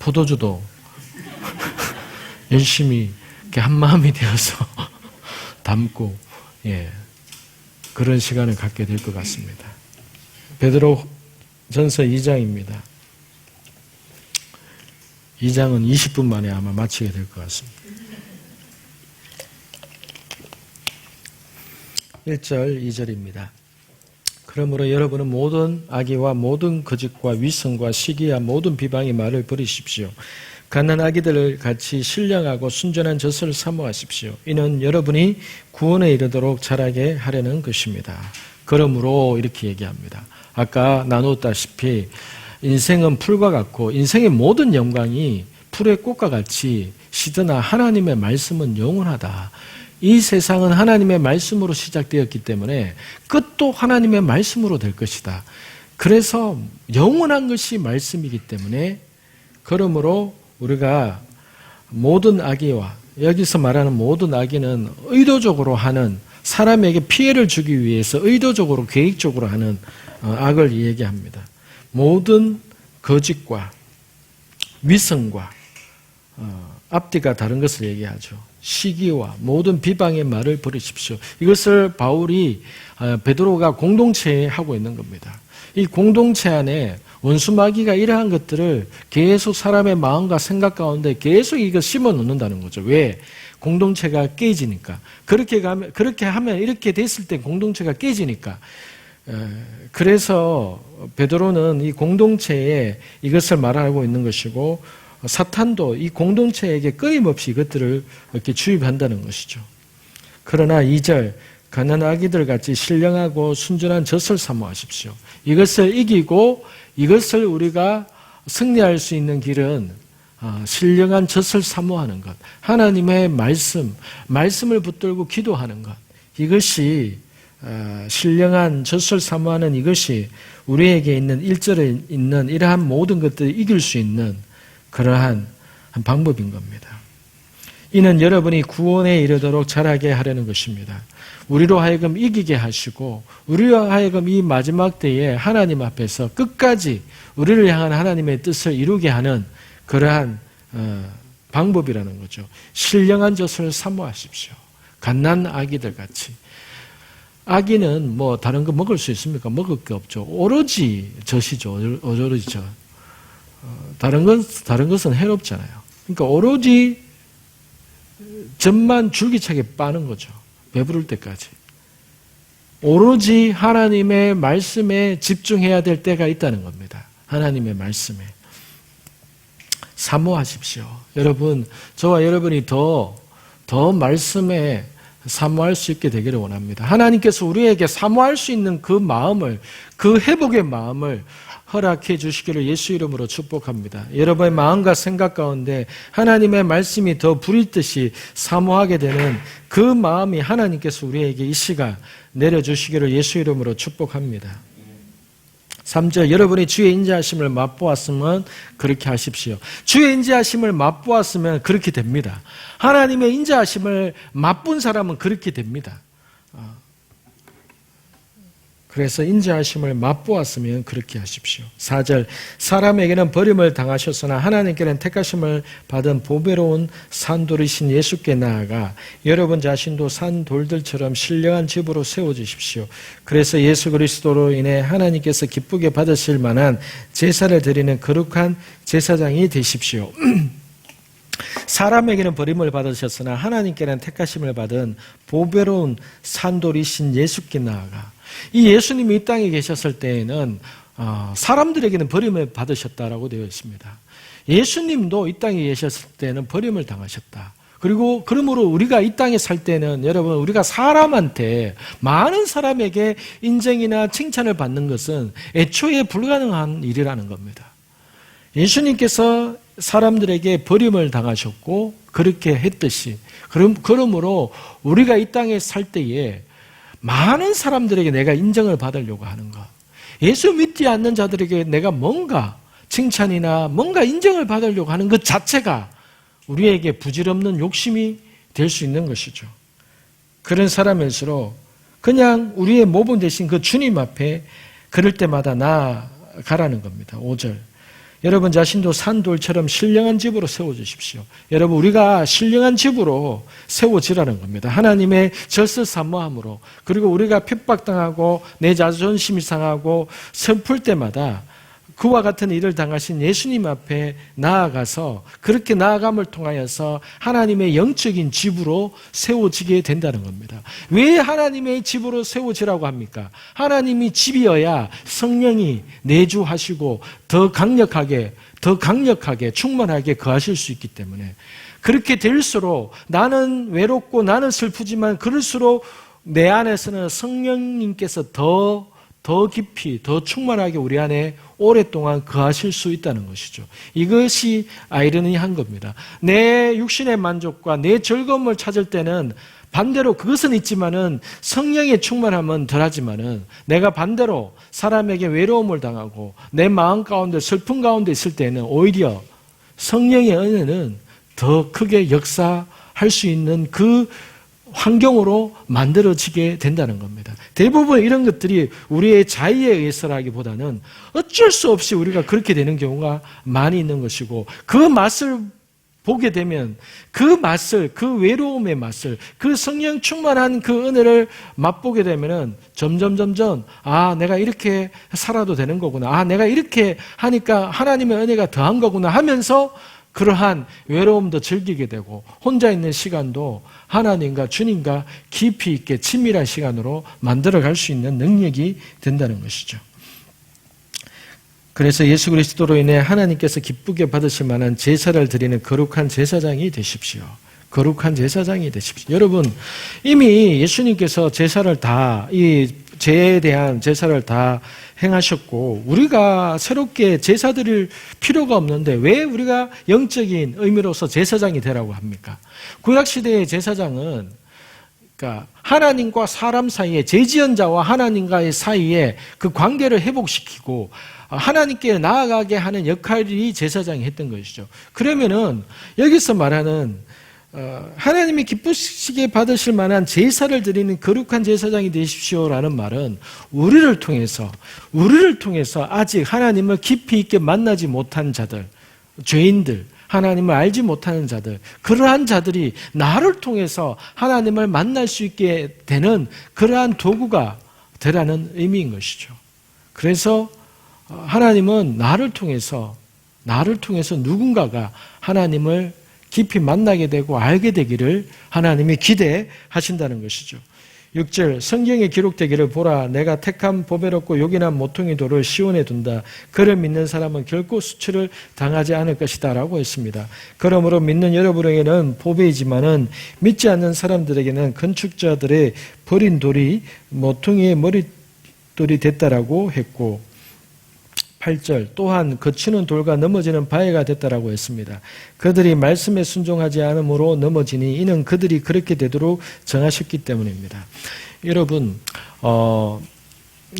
포도주도 열심히 이렇게 한 마음이 되어서 담고 그런 시간을 갖게 될 것 같습니다. 베드로 전서 2장입니다. 2장은 20분 만에 아마 마치게 될 것 같습니다. 1절, 2절입니다. 그러므로 여러분은 모든 악의와 모든 거짓과 위선과 시기와 모든 비방의 말을 버리십시오. 갓난 아기들을 같이 신령하고 순전한 젖을 사모하십시오. 이는 여러분이 구원에 이르도록 자라게 하려는 것입니다. 그러므로 이렇게 얘기합니다. 아까 나누었다시피 인생은 풀과 같고 인생의 모든 영광이 풀의 꽃과 같이 시드나 하나님의 말씀은 영원하다. 이 세상은 하나님의 말씀으로 시작되었기 때문에 끝도 하나님의 말씀으로 될 것이다. 그래서 영원한 것이 말씀이기 때문에 그러므로 우리가 모든 악의와 여기서 말하는 모든 악의는 의도적으로 하는 사람에게 피해를 주기 위해서 의도적으로 계획적으로 하는 악을 얘기합니다. 모든 거짓과 위선과 앞뒤가 다른 것을 얘기하죠. 시기와 모든 비방의 말을 버리십시오. 이것을 바울이 베드로가 공동체에 하고 있는 겁니다. 이 공동체 안에 원수마귀가 이러한 것들을 계속 사람의 마음과 생각 가운데 계속 이거 심어 놓는다는 거죠. 왜? 공동체가 깨지니까. 그렇게 하면 이렇게 됐을 때 공동체가 깨지니까. 그래서 베드로는 이 공동체에 이것을 말하고 있는 것이고 사탄도 이 공동체에게 끊임없이 이것들을 이렇게 주입한다는 것이죠. 그러나 2절 가난한 아기들 같이 신령하고 순전한 젖을 사모하십시오. 이것을 이기고 이것을 우리가 승리할 수 있는 길은 신령한 젖을 사모하는 것, 하나님의 말씀을 붙들고 기도하는 것, 이것이 신령한 젖을 사모하는 이것이 우리에게 있는 1절에 있는 이러한 모든 것들을 이길 수 있는 그러한 한 방법인 겁니다. 이는 여러분이 구원에 이르도록 자라게 하려는 것입니다. 우리로 하여금 이기게 하시고 우리로 하여금 이 마지막 때에 하나님 앞에서 끝까지 우리를 향한 하나님의 뜻을 이루게 하는 그러한 방법이라는 거죠. 신령한 젖을 사모하십시오. 갓난 아기들 같이. 아기는 뭐 다른 거 먹을 수 있습니까? 먹을 게 없죠. 오로지 젖이죠. 오로지 젖. 다른 것은 해롭잖아요. 그러니까 오로지 젖만 줄기차게 빠는 거죠. 배부를 때까지. 오로지 하나님의 말씀에 집중해야 될 때가 있다는 겁니다. 하나님의 말씀에. 사모하십시오. 여러분, 저와 여러분이 더 말씀에 사모할 수 있게 되기를 원합니다. 하나님께서 우리에게 사모할 수 있는 그 마음을, 그 회복의 마음을 허락해 주시기를 예수 이름으로 축복합니다. 여러분의 마음과 생각 가운데 하나님의 말씀이 더 부릴듯이 사모하게 되는 그 마음이 하나님께서 우리에게 이 시간 내려주시기를 예수 이름으로 축복합니다. 3절 여러분이 주의 인자하심을 맛보았으면 그렇게 하십시오. 주의 인자하심을 맛보았으면 그렇게 됩니다. 하나님의 인자하심을 맛본 사람은 그렇게 됩니다. 그래서 인자하심을 맛보았으면 그렇게 하십시오. 4절, 사람에게는 버림을 당하셨으나 하나님께는 택하심을 받은 보배로운 산돌이신 예수께 나아가 여러분 자신도 산돌들처럼 신령한 집으로 세워주십시오. 그래서 예수 그리스도로 인해 하나님께서 기쁘게 받으실 만한 제사를 드리는 거룩한 제사장이 되십시오. 사람에게는 버림을 받으셨으나 하나님께는 택하심을 받은 보배로운 산돌이신 예수께 나아가, 이 예수님이 이 땅에 계셨을 때에는 사람들에게는 버림을 받으셨다라고 되어 있습니다. 예수님도 이 땅에 계셨을 때는 버림을 당하셨다. 그리고 그러므로 우리가 이 땅에 살 때는 여러분, 우리가 사람한테, 많은 사람에게 인정이나 칭찬을 받는 것은 애초에 불가능한 일이라는 겁니다. 예수님께서 사람들에게 버림을 당하셨고 그렇게 했듯이, 그러므로 우리가 이 땅에 살 때에 많은 사람들에게 내가 인정을 받으려고 하는 것, 예수 믿지 않는 자들에게 내가 뭔가 칭찬이나 뭔가 인정을 받으려고 하는 것 자체가 우리에게 부질없는 욕심이 될 수 있는 것이죠. 그런 사람일수록 그냥 우리의 모범 되신 그 주님 앞에 그럴 때마다 나아가라는 겁니다. 5절, 여러분 자신도 산돌처럼 신령한 집으로 세워주십시오. 여러분, 우리가 신령한 집으로 세워지라는 겁니다. 하나님의 절서사모함으로. 그리고 우리가 핍박당하고 내 자존심이 상하고 슬플 때마다 그와 같은 일을 당하신 예수님 앞에 나아가서, 그렇게 나아감을 통하여서 하나님의 영적인 집으로 세워지게 된다는 겁니다. 왜 하나님의 집으로 세워지라고 합니까? 하나님이 집이어야 성령이 내주하시고 더 강력하게 충만하게 거하실 수 있기 때문에, 그렇게 될수록 나는 외롭고 나는 슬프지만 그럴수록 내 안에서는 성령님께서 더 깊이, 더 충만하게 우리 안에 오랫동안 거하실 수 있다는 것이죠. 이것이 아이러니한 겁니다. 내 육신의 만족과 내 즐거움을 찾을 때는 반대로 그것은 있지만은 성령의 충만함은 덜하지만은, 내가 반대로 사람에게 외로움을 당하고 내 마음 가운데 슬픔 가운데 있을 때는 오히려 성령의 은혜는 더 크게 역사할 수 있는 그 환경으로 만들어지게 된다는 겁니다. 대부분 이런 것들이 우리의 자의에 의해서라기보다는 어쩔 수 없이 우리가 그렇게 되는 경우가 많이 있는 것이고, 그 맛을 보게 되면 그 외로움의 맛을, 그 성령 충만한 그 은혜를 맛보게 되면은 점점 내가 이렇게 살아도 되는 거구나, 내가 이렇게 하니까 하나님의 은혜가 더한 거구나 하면서 그러한 외로움도 즐기게 되고, 혼자 있는 시간도 하나님과 주님과 깊이 있게 친밀한 시간으로 만들어갈 수 있는 능력이 된다는 것이죠. 그래서 예수 그리스도로 인해 하나님께서 기쁘게 받으실 만한 제사를 드리는 거룩한 제사장이 되십시오. 거룩한 제사장이 되십시오. 여러분, 이미 예수님께서 이 죄에 대한 제사를 다 행하셨고, 우리가 새롭게 제사 드릴 필요가 없는데 왜 우리가 영적인 의미로서 제사장이 되라고 합니까? 구약시대의 제사장은, 그러니까 하나님과 사람 사이에, 죄지은 자와 하나님과의 사이에 그 관계를 회복시키고 하나님께 나아가게 하는 역할이 제사장이 했던 것이죠. 그러면은 여기서 말하는 하나님이 기쁘시게 받으실 만한 제사를 드리는 거룩한 제사장이 되십시오라는 말은 우리를 통해서 아직 하나님을 깊이 있게 만나지 못한 자들, 죄인들, 하나님을 알지 못하는 자들, 그러한 자들이 나를 통해서 하나님을 만날 수 있게 되는 그러한 도구가 되라는 의미인 것이죠. 그래서 하나님은 나를 통해서 누군가가 하나님을 깊이 만나게 되고 알게 되기를 하나님이 기대하신다는 것이죠. 6절, 성경에 기록되기를 보라, 내가 택한 보배롭고 요긴한 모퉁이 돌을 시온에 둔다. 그를 믿는 사람은 결코 수치를 당하지 않을 것이다 라고 했습니다. 그러므로 믿는 여러분에게는 보배이지만은 믿지 않는 사람들에게는 건축자들의 버린 돌이 모퉁이의 머릿돌이 됐다라고 했고, 8절, 또한 거치는 돌과 넘어지는 바위가 됐다라고 했습니다. 그들이 말씀에 순종하지 않으므로 넘어지니 이는 그들이 그렇게 되도록 정하셨기 때문입니다. 여러분,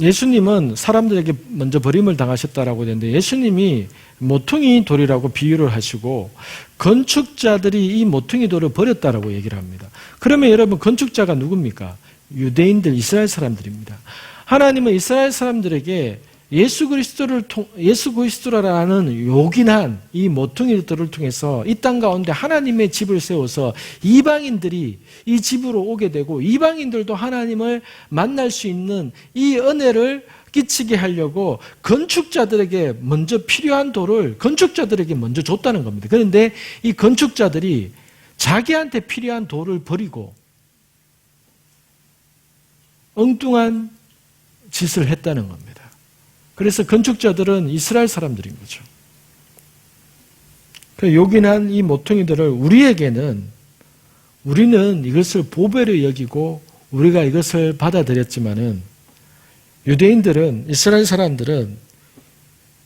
예수님은 사람들에게 먼저 버림을 당하셨다라고 되는데, 예수님이 모퉁이 돌이라고 비유를 하시고 건축자들이 이 모퉁이 돌을 버렸다라고 얘기를 합니다. 그러면 여러분, 건축자가 누굽니까? 유대인들, 이스라엘 사람들입니다. 하나님은 이스라엘 사람들에게 예수 그리스도라는 요긴한 이 모퉁이들을 통해서 이 땅 가운데 하나님의 집을 세워서 이방인들이 이 집으로 오게 되고 이방인들도 하나님을 만날 수 있는 이 은혜를 끼치게 하려고 건축자들에게 먼저 필요한 돌을 건축자들에게 먼저 줬다는 겁니다. 그런데 이 건축자들이 자기한테 필요한 돌을 버리고 엉뚱한 짓을 했다는 겁니다. 그래서 건축자들은 이스라엘 사람들인 거죠. 그 요긴한 이 모퉁이들을 우리는 이것을 보배로 여기고 우리가 이것을 받아들였지만은 유대인들은, 이스라엘 사람들은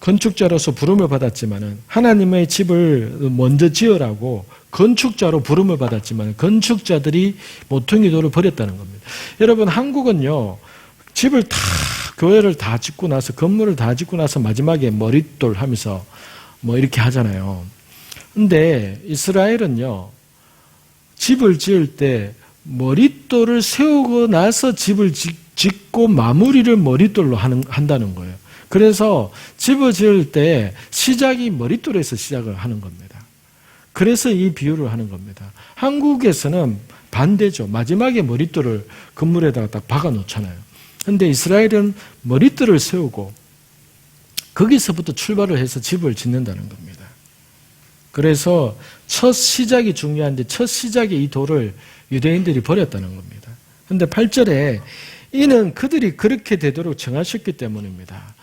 건축자로서 부름을 받았지만은 하나님의 집을 먼저 지으라고 건축자로 부름을 받았지만 건축자들이 모퉁이돌을 버렸다는 겁니다. 여러분, 한국은요, 집을 교회를 다 짓고 나서, 건물을 다 짓고 나서 마지막에 머릿돌 하면서 뭐 이렇게 하잖아요. 근데 이스라엘은요, 집을 지을 때 머릿돌을 세우고 나서 집을 짓고 마무리를 머릿돌로 한다는 거예요. 그래서 집을 지을 때 시작이 머릿돌에서 시작을 하는 겁니다. 그래서 이 비유를 하는 겁니다. 한국에서는 반대죠. 마지막에 머릿돌을 건물에다가 딱 박아 놓잖아요. 그런데 이스라엘은 머릿돌을 세우고 거기서부터 출발을 해서 집을 짓는다는 겁니다. 그래서 첫 시작이 중요한데 첫 시작에 이 돌을 유대인들이 버렸다는 겁니다. 그런데 8절에 이는 그들이 그렇게 되도록 정하셨기 때문입니다.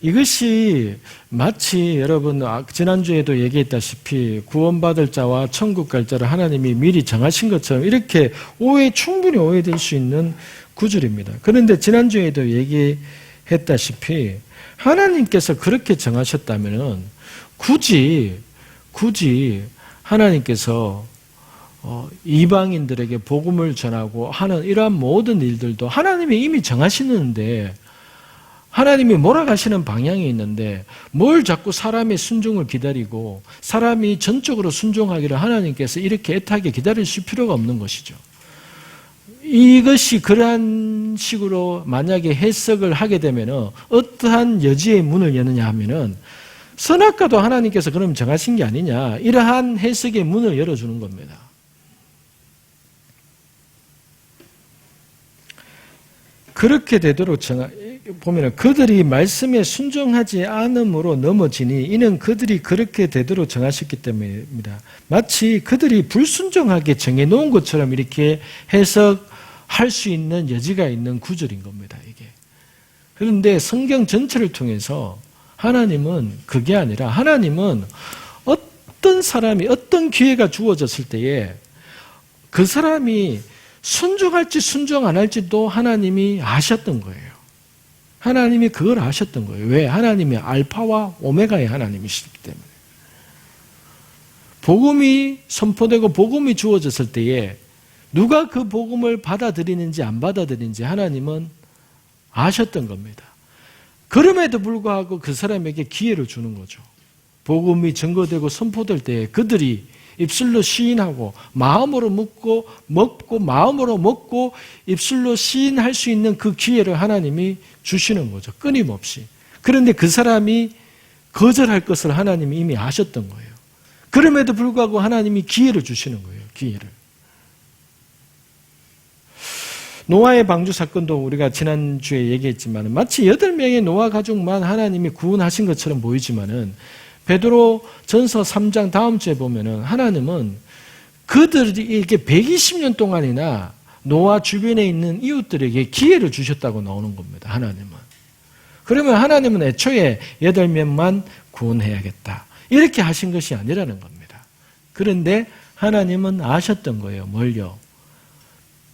이것이 마치 여러분 지난주에도 얘기했다시피 구원받을 자와 천국 갈 자를 하나님이 미리 정하신 것처럼 이렇게 충분히 오해될 수 있는 구절입니다. 그런데 지난주에도 얘기했다시피 하나님께서 그렇게 정하셨다면 굳이 하나님께서 이방인들에게 복음을 전하고 하는 이러한 모든 일들도 하나님이 이미 정하시는데 하나님이 몰아가시는 방향이 있는데 뭘 자꾸 사람의 순종을 기다리고 사람이 전적으로 순종하기를 하나님께서 이렇게 애타게 기다릴 필요가 없는 것이죠. 이것이 그러한 식으로 만약에 해석을 하게 되면 어떠한 여지의 문을 여느냐 하면은 선악과도 하나님께서 그럼 정하신 게 아니냐, 이러한 해석의 문을 열어주는 겁니다. 그렇게 되도록 보면 그들이 말씀에 순종하지 않음으로 넘어지니 이는 그들이 그렇게 되도록 정하셨기 때문입니다. 마치 그들이 불순종하게 정해놓은 것처럼 이렇게 해석할 수 있는 여지가 있는 구절인 겁니다. 이게. 그런데 성경 전체를 통해서 하나님은 그게 아니라 하나님은 어떤 사람이 어떤 기회가 주어졌을 때에 그 사람이 순종할지 순종 안 할지도 하나님이 아셨던 거예요. 하나님이 그걸 아셨던 거예요. 왜? 하나님이 알파와 오메가의 하나님이시기 때문에. 복음이 선포되고 복음이 주어졌을 때에 누가 그 복음을 받아들이는지 안 받아들이는지 하나님은 아셨던 겁니다. 그럼에도 불구하고 그 사람에게 기회를 주는 거죠. 복음이 증거되고 선포될 때에 그들이 입술로 시인하고 마음으로 먹고 마음으로 먹고 입술로 시인할 수 있는 그 기회를 하나님이 주시는 거죠. 끊임없이. 그런데 그 사람이 거절할 것을 하나님이 이미 아셨던 거예요. 그럼에도 불구하고 하나님이 기회를 주시는 거예요. 기회를. 노아의 방주 사건도 우리가 지난주에 얘기했지만 마치 8명의 노아 가족만 하나님이 구원하신 것처럼 보이지만은 베드로 전서 3장 다음 주에 보면은 하나님은 그들에게 120년 동안이나 노아 주변에 있는 이웃들에게 기회를 주셨다고 나오는 겁니다. 하나님은. 그러면 하나님은 애초에 8명만 구원해야겠다. 이렇게 하신 것이 아니라는 겁니다. 그런데 하나님은 아셨던 거예요. 뭘요?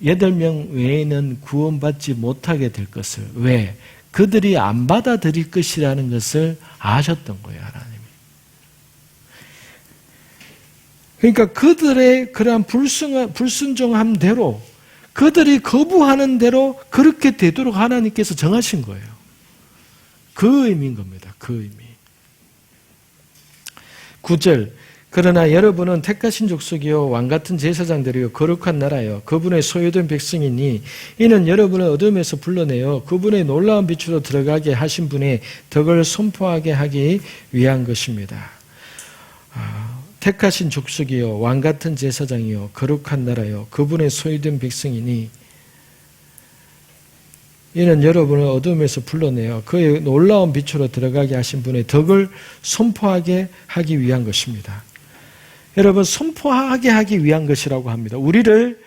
8명 외에는 구원받지 못하게 될 것을. 왜? 그들이 안 받아들일 것이라는 것을 아셨던 거예요. 하나님. 그러니까 그들의 그러한 불순종함대로 그들이 거부하는 대로 그렇게 되도록 하나님께서 정하신 거예요. 그 의미인 겁니다. 그 의미. 9절 그러나 여러분은 택하신 족속이요 왕같은 제사장들이요 거룩한 나라요 그분의 소유된 백성이니 이는 여러분을 어둠에서 불러내어 그분의 놀라운 빛으로 들어가게 하신 분의 덕을 선포하게 하기 위한 것입니다. 택하신 족속이요 왕같은 제사장이요 거룩한 나라요 그분의 소유된 백성이니 이는 여러분을 어둠에서 불러내어 그의 놀라운 빛으로 들어가게 하신 분의 덕을 선포하게 하기 위한 것입니다. 여러분, 선포하게 하기 위한 것이라고 합니다. 우리를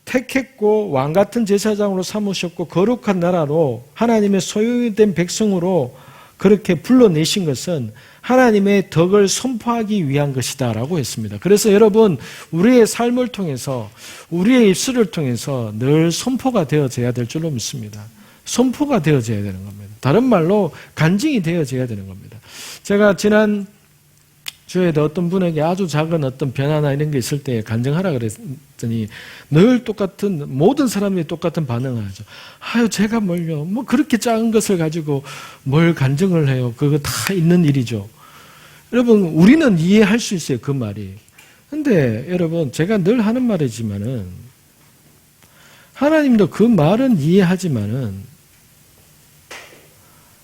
택했고 왕같은 제사장으로 삼으셨고 거룩한 나라로 하나님의 소유된 백성으로 그렇게 불러내신 것은 하나님의 덕을 선포하기 위한 것이다 라고 했습니다. 그래서 여러분, 우리의 삶을 통해서 우리의 입술을 통해서 늘 선포가 되어져야 될 줄로 믿습니다. 선포가 되어져야 되는 겁니다. 다른 말로 간증이 되어져야 되는 겁니다. 제가 지난 주에도 어떤 분에게 아주 작은 어떤 변화나 이런 게 있을 때 간증하라 그랬더니 늘 똑같은, 모든 사람들이 똑같은 반응을 하죠. 아유, 제가 뭘요? 뭐 그렇게 작은 것을 가지고 뭘 간증을 해요? 그거 다 있는 일이죠. 여러분, 우리는 이해할 수 있어요, 그 말이. 근데 여러분, 제가 늘 하는 말이지만은 하나님도 그 말은 이해하지만은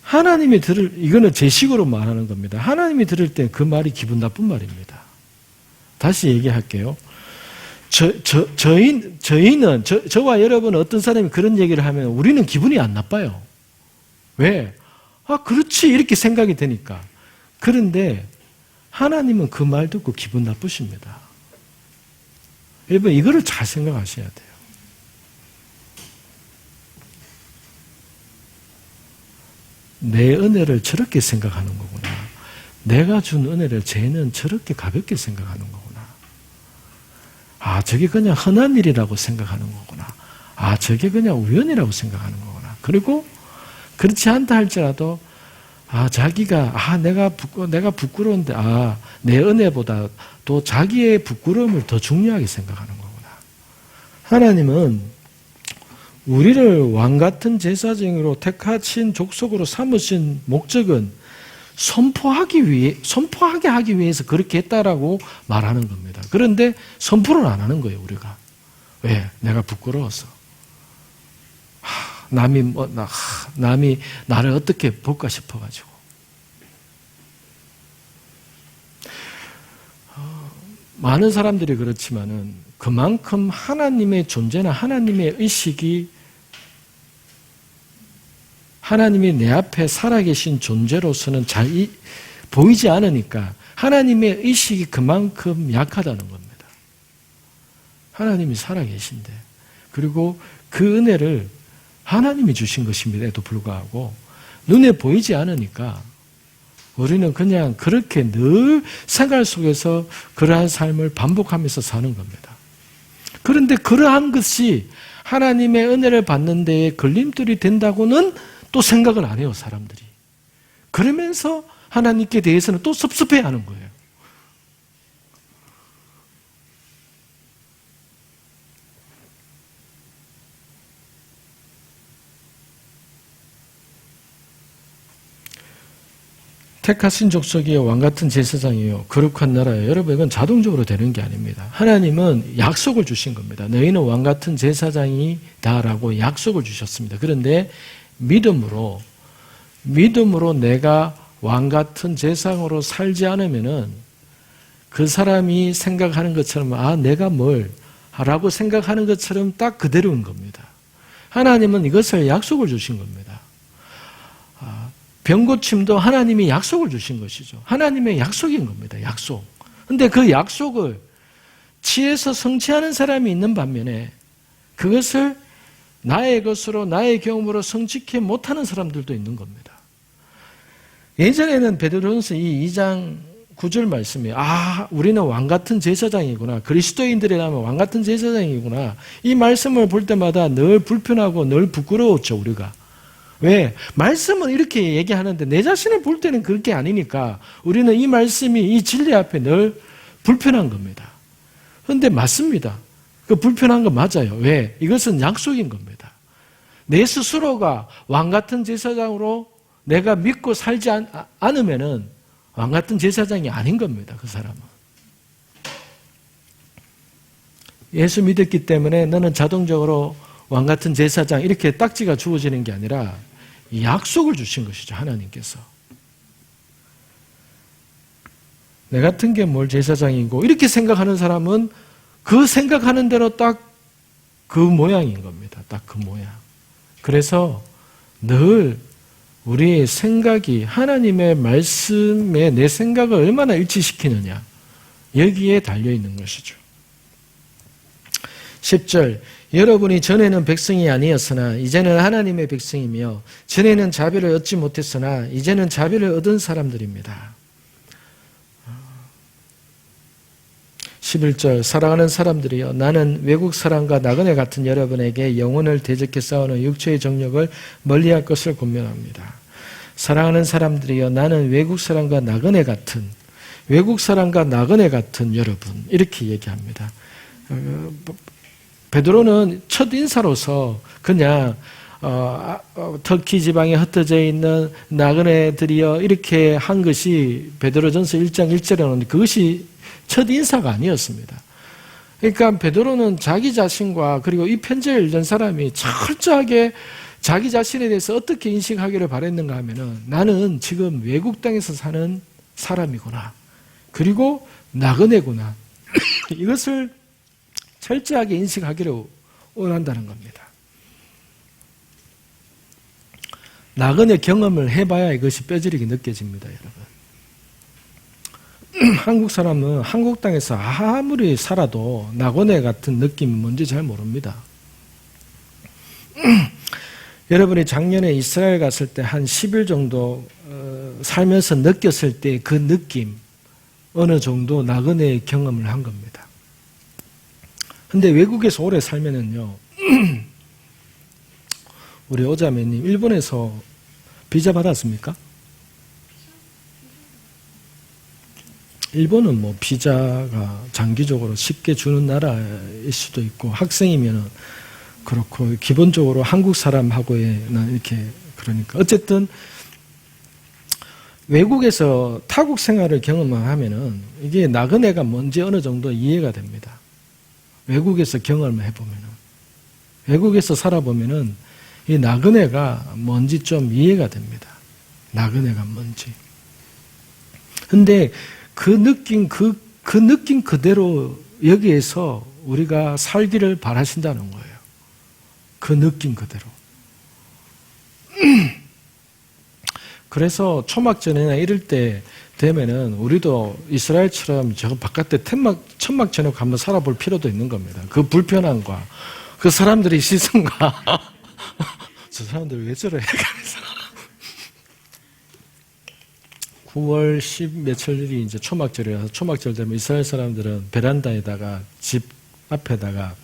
하나님이 이거는 제 식으로 말하는 겁니다. 하나님이 들을 때 그 말이 기분 나쁜 말입니다. 다시 얘기할게요. 저와 여러분 어떤 사람이 그런 얘기를 하면 우리는 기분이 안 나빠요. 왜? 그렇지. 이렇게 생각이 되니까. 그런데 하나님은 그 말 듣고 기분 나쁘십니다. 여러분, 이거를 잘 생각하셔야 돼요. 내 은혜를 저렇게 생각하는 거구나. 내가 준 은혜를 쟤는 저렇게 가볍게 생각하는 거구나. 저게 그냥 흔한 일이라고 생각하는 거구나. 저게 그냥 우연이라고 생각하는 거구나. 그리고 그렇지 않다 할지라도 자기가 내가 부끄러운데 내 은혜보다 또 자기의 부끄러움을 더 중요하게 생각하는 거구나. 하나님은 우리를 왕같은 제사장으로 택하신 족속으로 삼으신 목적은 선포하게 하기 위해서 그렇게 했다라고 말하는 겁니다. 그런데 선포를 안 하는 거예요, 우리가. 왜? 내가 부끄러워서. 남이 나를 어떻게 볼까 싶어가지고. 많은 사람들이 그렇지만은 그만큼 하나님의 존재나 하나님의 의식이 하나님이 내 앞에 살아계신 존재로서는 잘 보이지 않으니까 하나님의 의식이 그만큼 약하다는 겁니다. 하나님이 살아계신데, 그리고 그 은혜를 하나님이 주신 것임에도 불구하고 눈에 보이지 않으니까 우리는 그냥 그렇게 늘 생활 속에서 그러한 삶을 반복하면서 사는 겁니다. 그런데 그러한 것이 하나님의 은혜를 받는 데에 걸림돌이 된다고는 또 생각을 안 해요, 사람들이. 그러면서 하나님께 대해서는 또 섭섭해하는 거예요. 택하신 족속이요 왕같은 제사장이요 거룩한 나라예요. 여러분, 이건 자동적으로 되는 게 아닙니다. 하나님은 약속을 주신 겁니다. 너희는 왕같은 제사장이다라고 약속을 주셨습니다. 그런데 믿음으로 내가 왕같은 제사장으로 살지 않으면은 그 사람이 생각하는 것처럼 내가 뭘 라고 생각하는 것처럼 딱 그대로인 겁니다. 하나님은 이것을 약속을 주신 겁니다. 병고침도 하나님이 약속을 주신 것이죠. 하나님의 약속인 겁니다. 약속. 그런데 그 약속을 취해서 성취하는 사람이 있는 반면에 그것을 나의 것으로 나의 경험으로 성취해 못하는 사람들도 있는 겁니다. 예전에는 베드로전서 이 2장 9절 말씀에 우리는 왕같은 제사장이구나. 그리스도인들이라면 왕같은 제사장이구나. 이 말씀을 볼 때마다 늘 불편하고 늘 부끄러웠죠, 우리가. 왜? 말씀은 이렇게 얘기하는데 내 자신을 볼 때는 그렇게 아니니까 우리는 이 말씀이 이 진리 앞에 늘 불편한 겁니다. 그런데 맞습니다. 그 불편한 거 맞아요. 왜? 이것은 약속인 겁니다. 내 스스로가 왕같은 제사장으로 내가 믿고 살지 않으면은 왕같은 제사장이 아닌 겁니다. 그 사람은. 예수 믿었기 때문에 너는 자동적으로 왕같은 제사장 이렇게 딱지가 주어지는 게 아니라 약속을 주신 것이죠. 하나님께서. 내 같은 게 뭘 제사장이고 이렇게 생각하는 사람은 그 생각하는 대로 딱 그 모양인 겁니다. 딱 그 모양. 그래서 늘 우리의 생각이 하나님의 말씀에 내 생각을 얼마나 일치시키느냐 여기에 달려있는 것이죠. 10절 여러분이 전에는 백성이 아니었으나 이제는 하나님의 백성이며 전에는 자비를 얻지 못했으나 이제는 자비를 얻은 사람들입니다. 11절 사랑하는 사람들이여 나는 외국 사람과 나그네 같은 여러분에게 영혼을 대적해 싸우는 육체의 정욕을 멀리할 것을 권면합니다. 사랑하는 사람들이여 나는 외국 사람과 나그네 같은 여러분 이렇게 얘기합니다. 베드로는 첫 인사로서 그냥 터키 지방에 흩어져 있는 나그네들이여 이렇게 한 것이 베드로전서 1장 1절에는 그것이 첫 인사가 아니었습니다. 그러니까 베드로는 자기 자신과 그리고 이 편지를 읽는 사람이 철저하게 자기 자신에 대해서 어떻게 인식하기를 바랬는가 하면은 나는 지금 외국 땅에서 사는 사람이구나. 그리고 나그네구나. 이것을 철저하게 인식하기를 원한다는 겁니다. 나그네 경험을 해봐야 이것이 뼈저리게 느껴집니다, 여러분. 한국 사람은 한국 땅에서 아무리 살아도 나그네 같은 느낌이 뭔지 잘 모릅니다. 여러분이 작년에 이스라엘 갔을 때 한 10일 정도 살면서 느꼈을 때 그 느낌 어느 정도 나그네 경험을 한 겁니다. 근데 외국에서 오래 살면은요 우리 오자매님 일본에서 비자 받았습니까? 일본은 뭐 비자가 장기적으로 쉽게 주는 나라일 수도 있고 학생이면은 그렇고 기본적으로 한국 사람하고는 이렇게 그러니까 어쨌든 외국에서 타국 생활을 경험하면은 이게 나그네가 뭔지 어느 정도 이해가 됩니다. 외국에서 경험을 해보면은 외국에서 살아보면은 이 나그네가 뭔지 좀 이해가 됩니다. 나그네가 뭔지. 근데 그 느낌 그대로 여기에서 우리가 살기를 바라신다는 거예요. 그 느낌 그대로. 그래서 초막전이나 이럴 때 되면은 우리도 이스라엘처럼 저 바깥에 천막 전역 한번 살아볼 필요도 있는 겁니다. 그 불편함과 그 사람들의 시선과 저 사람들 왜 저래? 9월 10 며칠이 이제 초막절이라서 초막절 되면 이스라엘 사람들은 베란다에다가 집 앞에다가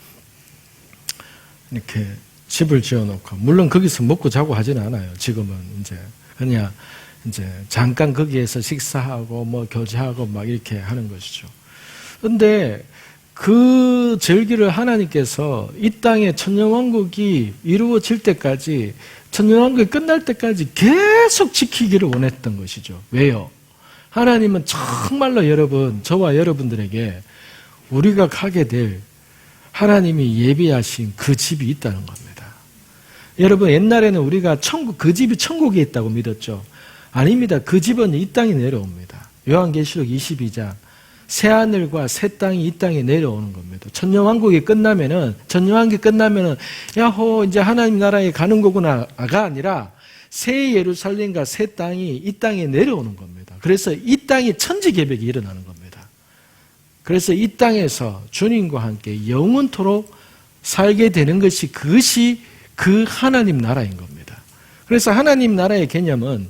이렇게 집을 지어놓고 물론 거기서 먹고 자고 하지는 않아요. 지금은 이제 그냥 이제 잠깐 거기에서 식사하고 뭐 교제하고 막 이렇게 하는 것이죠. 그런데 그 절기를 하나님께서 이 땅에 천년왕국이 이루어질 때까지 천년왕국이 끝날 때까지 계속 지키기를 원했던 것이죠. 왜요? 하나님은 정말로 여러분, 저와 여러분들에게 우리가 가게 될 하나님이 예비하신 그 집이 있다는 겁니다. 여러분 옛날에는 우리가 그 집이 천국에 있다고 믿었죠. 아닙니다. 그 집은 이 땅에 내려옵니다. 요한계시록 22장 새하늘과 새 땅이 이 땅에 내려오는 겁니다. 천년왕국이 끝나면은 야호 이제 하나님 나라에 가는 거구나가 아니라 새 예루살렘과 새 땅이 이 땅에 내려오는 겁니다. 그래서 이 땅에 천지개벽이 일어나는 겁니다. 그래서 이 땅에서 주님과 함께 영원토록 살게 되는 것이 그것이 그 하나님 나라인 겁니다. 그래서 하나님 나라의 개념은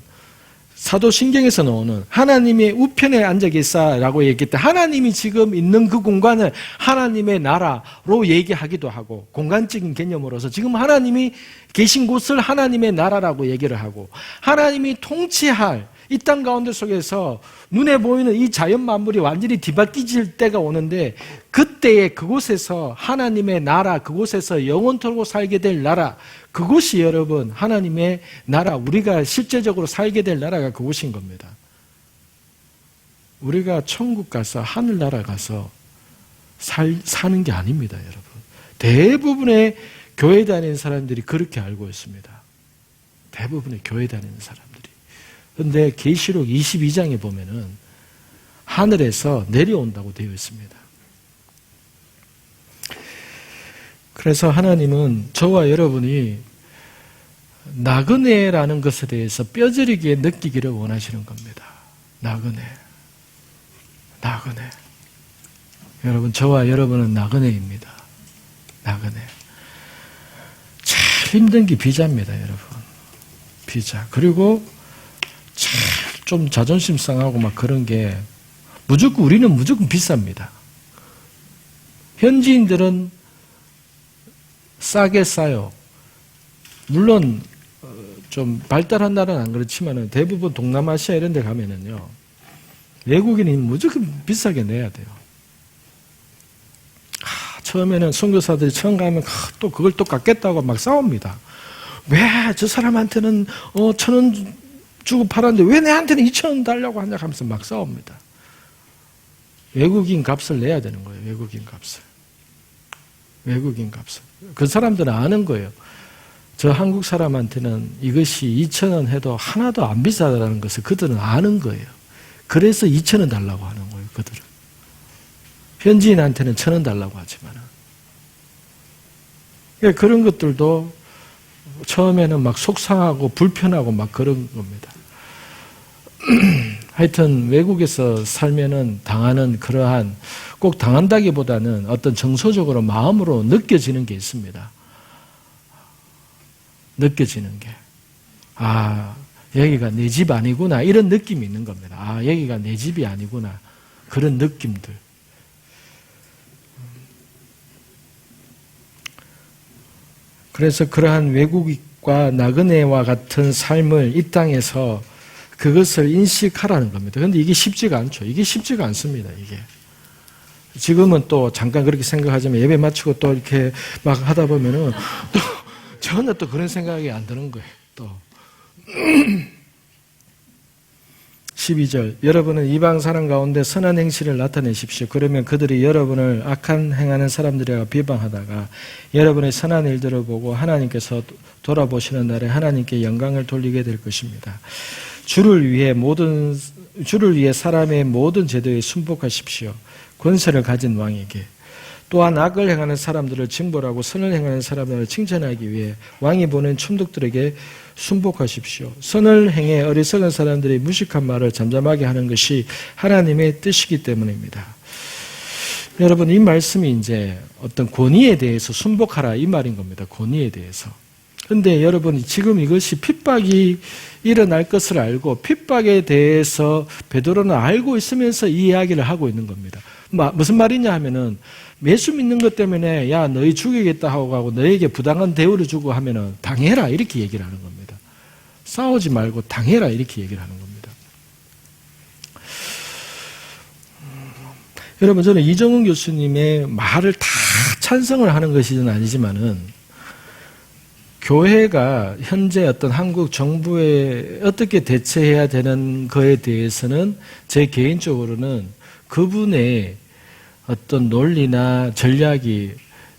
사도신경에서 나오는 하나님의 우편에 앉아 계시다라고 얘기할 때 하나님이 지금 있는 그 공간을 하나님의 나라로 얘기하기도 하고 공간적인 개념으로서 지금 하나님이 계신 곳을 하나님의 나라라고 얘기를 하고 하나님이 통치할 이 땅 가운데 속에서 눈에 보이는 이 자연 만물이 완전히 뒤바뀌질 때가 오는데 그때에 그곳에서 하나님의 나라 그곳에서 영원토록 살게 될 나라 그곳이 여러분 하나님의 나라 우리가 실제적으로 살게 될 나라가 그곳인 겁니다. 우리가 천국 가서 하늘나라 가서 사는 게 아닙니다, 여러분. 대부분의 교회 다니는 사람들이 그렇게 알고 있습니다. 대부분의 교회 다니는 사람들이. 그런데 계시록 22장에 보면은 하늘에서 내려온다고 되어 있습니다. 그래서 하나님은 저와 여러분이 나그네라는 것에 대해서 뼈저리게 느끼기를 원하시는 겁니다. 나그네. 여러분, 저와 여러분은 나그네입니다. 나그네. 제일 힘든 게 비자입니다, 여러분. 비자. 그리고 좀 자존심 상하고 막 그런 게 우리는 무조건 비쌉니다. 현지인들은 싸게 싸요. 물론 좀 발달한 나라는 안 그렇지만은 대부분 동남아시아 이런 데 가면은요, 외국인이 무조건 비싸게 내야 돼요. 처음에는 선교사들이 처음 가면 또 그걸 또 깎겠다고 막 싸웁니다. 왜 저 사람한테는 1,000원 주고 팔았는데 왜 내한테는 2,000원 달라고 하냐 하면서 막 싸웁니다. 외국인 값을 내야 되는 거예요. 외국인 값을. 그 사람들은 아는 거예요. 저 한국 사람한테는 이것이 2,000원 해도 하나도 안 비싸다는 것을 그들은 아는 거예요. 그래서 2,000원 달라고 하는 거예요, 그들은. 현지인한테는 1,000원 달라고 하지만. 그런 것들도 처음에는 막 속상하고 불편하고 막 그런 겁니다. 하여튼 외국에서 살면은 당하는 그러한, 꼭 당한다기보다는 어떤 정서적으로 마음으로 느껴지는 게 있습니다. 느껴지는 게. 여기가 내 집 아니구나. 이런 느낌이 있는 겁니다. 여기가 내 집이 아니구나. 그런 느낌들. 그래서 그러한 외국인과 나그네와 같은 삶을 이 땅에서 그것을 인식하라는 겁니다. 그런데 이게 쉽지가 않죠. 이게 쉽지가 않습니다. 이게. 지금은 또 잠깐 그렇게 생각하지만 예배 마치고 또 이렇게 막 하다 보면은 또 전혀 또 그런 생각이 안 드는 거예요. 또 12절 여러분은 이방 사람 가운데 선한 행실을 나타내십시오. 그러면 그들이 여러분을 악한 행하는 사람들이라 비방하다가 여러분의 선한 일들을 보고 하나님께서 돌아보시는 날에 하나님께 영광을 돌리게 될 것입니다. 주를 위해 사람의 모든 제도에 순복하십시오. 권세를 가진 왕에게. 또한 악을 행하는 사람들을 징벌하고 선을 행하는 사람들을 칭찬하기 위해 왕이 보낸 총독들에게 순복하십시오. 선을 행해 어리석은 사람들이 무식한 말을 잠잠하게 하는 것이 하나님의 뜻이기 때문입니다. 여러분, 이 말씀이 이제 어떤 권위에 대해서 순복하라 이 말인 겁니다. 권위에 대해서. 그런데 여러분, 지금 이것이 핍박이 일어날 것을 알고 핍박에 대해서 베드로는 알고 있으면서 이 이야기를 하고 있는 겁니다. 무슨 말이냐 하면은 예수 믿는 것 때문에 야 너희 죽이겠다 하고 너에게 부당한 대우를 주고 하면은 당해라 이렇게 얘기를 하는 겁니다. 싸우지 말고 당해라 이렇게 얘기를 하는 겁니다. 여러분, 저는 이정훈 교수님의 말을 다 찬성을 하는 것은 아니지만은 교회가 현재 어떤 한국 정부에 어떻게 대처해야 되는 거에 대해서는 제 개인적으로는 그분의 어떤 논리나 전략이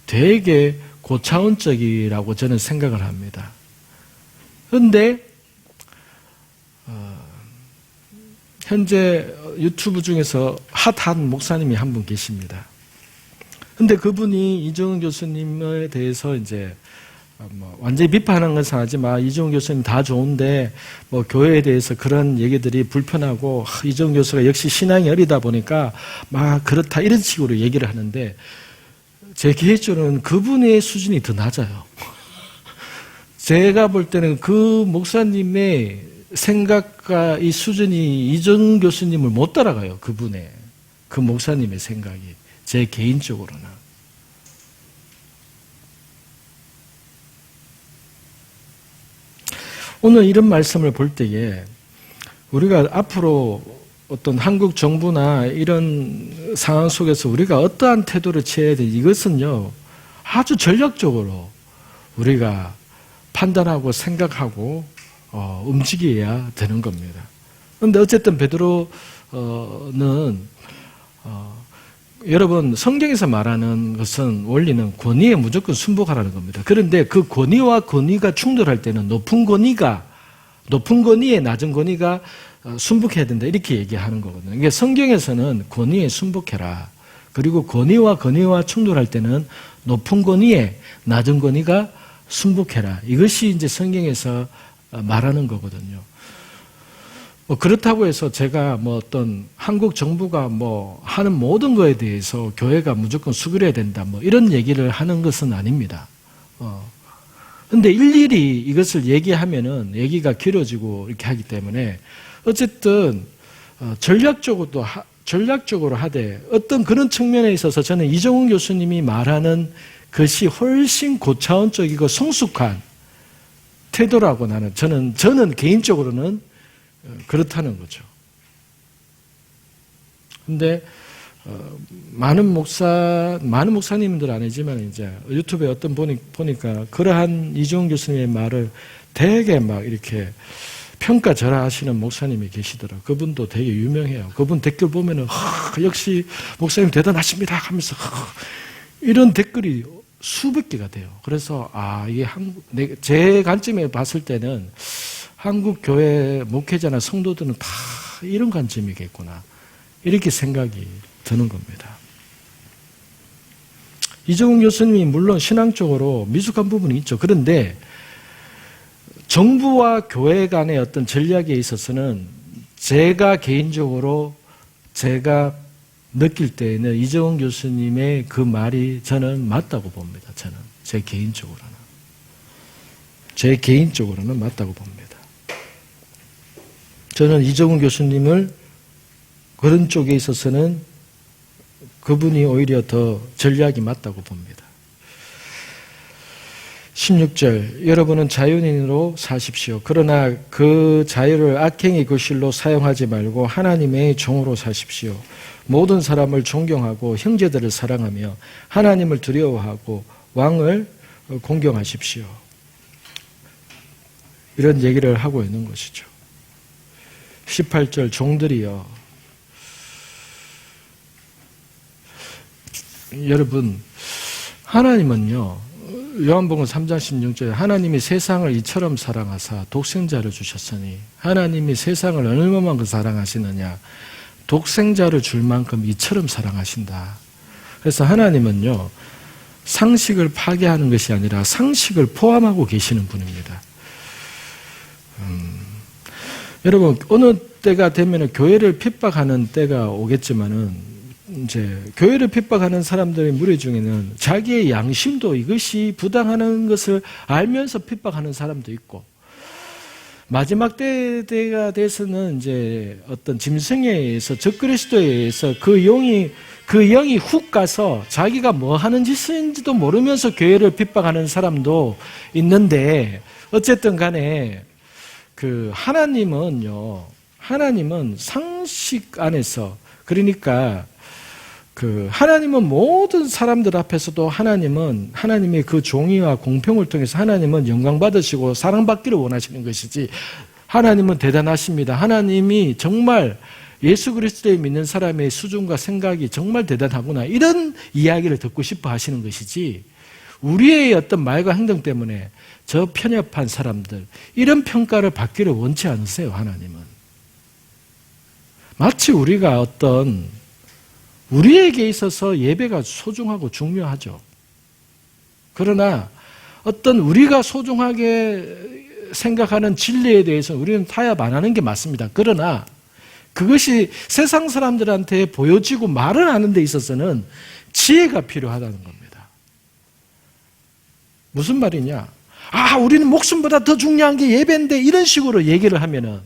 되게 고차원적이라고 저는 생각을 합니다. 그런데 현재 유튜브 중에서 핫한 목사님이 한 분 계십니다. 그런데 그분이 이정훈 교수님에 대해서 이제 완전히 비판하는 것은 아니지만 이정훈 교수님 다 좋은데 교회에 대해서 그런 얘기들이 불편하고 이정훈 교수가 역시 신앙이 어리다 보니까 막 그렇다 이런 식으로 얘기를 하는데 제 개인적으로는 그분의 수준이 더 낮아요. 제가 볼 때는 그 목사님의 생각과 이 수준이 이정훈 교수님을 못 따라가요. 그분의 그 목사님의 생각이 제 개인적으로는. 오늘 이런 말씀을 볼 때에 우리가 앞으로 어떤 한국 정부나 이런 상황 속에서 우리가 어떠한 태도를 취해야 돼 이것은요 아주 전략적으로 우리가 판단하고 생각하고 움직여야 되는 겁니다. 그런데 어쨌든 베드로는 여러분 성경에서 말하는 것은 원리는 권위에 무조건 순복하라는 겁니다. 그런데 그 권위와 권위가 충돌할 때는 높은 권위에 낮은 권위가 순복해야 된다 이렇게 얘기하는 거거든요. 그러니까 성경에서는 권위에 순복해라. 그리고 권위와 충돌할 때는 높은 권위에 낮은 권위가 순복해라. 이것이 이제 성경에서 말하는 거거든요. 그렇다고 해서 제가 어떤 한국 정부가 하는 모든 거에 대해서 교회가 무조건 수그려야 된다 이런 얘기를 하는 것은 아닙니다. 근데 일일이 이것을 얘기하면은 얘기가 길어지고 이렇게 하기 때문에 어쨌든 전략적으로 하되 어떤 그런 측면에 있어서 저는 이정훈 교수님이 말하는 것이 훨씬 고차원적이고 성숙한 태도라고 저는 개인적으로는 그렇다는 거죠. 근데 많은 목사님들 아니지만 이제 유튜브에 어떤 보니까 그러한 이정훈 교수님의 말을 되게 막 이렇게 평가절하하시는 목사님이 계시더라고요. 그분도 되게 유명해요. 그분 댓글 보면은 역시 목사님 대단하십니다 하면서 이런 댓글이 수백 개가 돼요. 그래서 이게 제 관점에 봤을 때는 한국 교회 목회자나 성도들은 다 이런 관점이겠구나 이렇게 생각이 드는 겁니다. 이정훈 교수님이 물론 신앙적으로 미숙한 부분이 있죠. 그런데 정부와 교회 간의 어떤 전략에 있어서는 제가 개인적으로 제가 느낄 때에는 이정훈 교수님의 그 말이 저는 맞다고 봅니다. 저는 제 개인적으로는 맞다고 봅니다. 저는 이정훈 교수님을 그런 쪽에 있어서는 그분이 오히려 더 전략이 맞다고 봅니다. 16절 여러분은 자유인으로 사십시오. 그러나 그 자유를 악행의 거실로 사용하지 말고 하나님의 종으로 사십시오. 모든 사람을 존경하고 형제들을 사랑하며 하나님을 두려워하고 왕을 공경하십시오. 이런 얘기를 하고 있는 것이죠. 18절 종들이여 여러분 하나님은요 요한복음 3장 16절에 하나님이 세상을 이처럼 사랑하사 독생자를 주셨으니 하나님이 세상을 얼마만큼 사랑하시느냐 독생자를 줄 만큼 이처럼 사랑하신다. 그래서 하나님은요 상식을 파괴하는 것이 아니라 상식을 포함하고 계시는 분입니다. 여러분 어느 때가 되면 교회를 핍박하는 때가 오겠지만은 이제 교회를 핍박하는 사람들의 무리 중에는 자기의 양심도 이것이 부당하는 것을 알면서 핍박하는 사람도 있고 마지막 때가 돼서는 이제 어떤 짐승에 의해서 적그리스도에 의해서 그 영이 훅 가서 자기가 뭐 하는 짓인지도 모르면서 교회를 핍박하는 사람도 있는데 어쨌든 간에 하나님은 상식 안에서 그러니까 하나님은 모든 사람들 앞에서도 하나님의 그 종의와 공평을 통해서 하나님은 영광 받으시고 사랑받기를 원하시는 것이지 하나님은 대단하십니다. 하나님이 정말 예수 그리스도에 믿는 사람의 수준과 생각이 정말 대단하구나 이런 이야기를 듣고 싶어 하시는 것이지 우리의 어떤 말과 행동 때문에 저 편협한 사람들 이런 평가를 받기를 원치 않으세요. 하나님은 마치 우리가 우리에게 있어서 예배가 소중하고 중요하죠. 그러나 어떤 우리가 소중하게 생각하는 진리에 대해서 우리는 타협 안 하는 게 맞습니다. 그러나 그것이 세상 사람들한테 보여지고 말을 하는 데 있어서는 지혜가 필요하다는 겁니다. 무슨 말이냐? 우리는 목숨보다 더 중요한 게 예배인데 이런 식으로 얘기를 하면은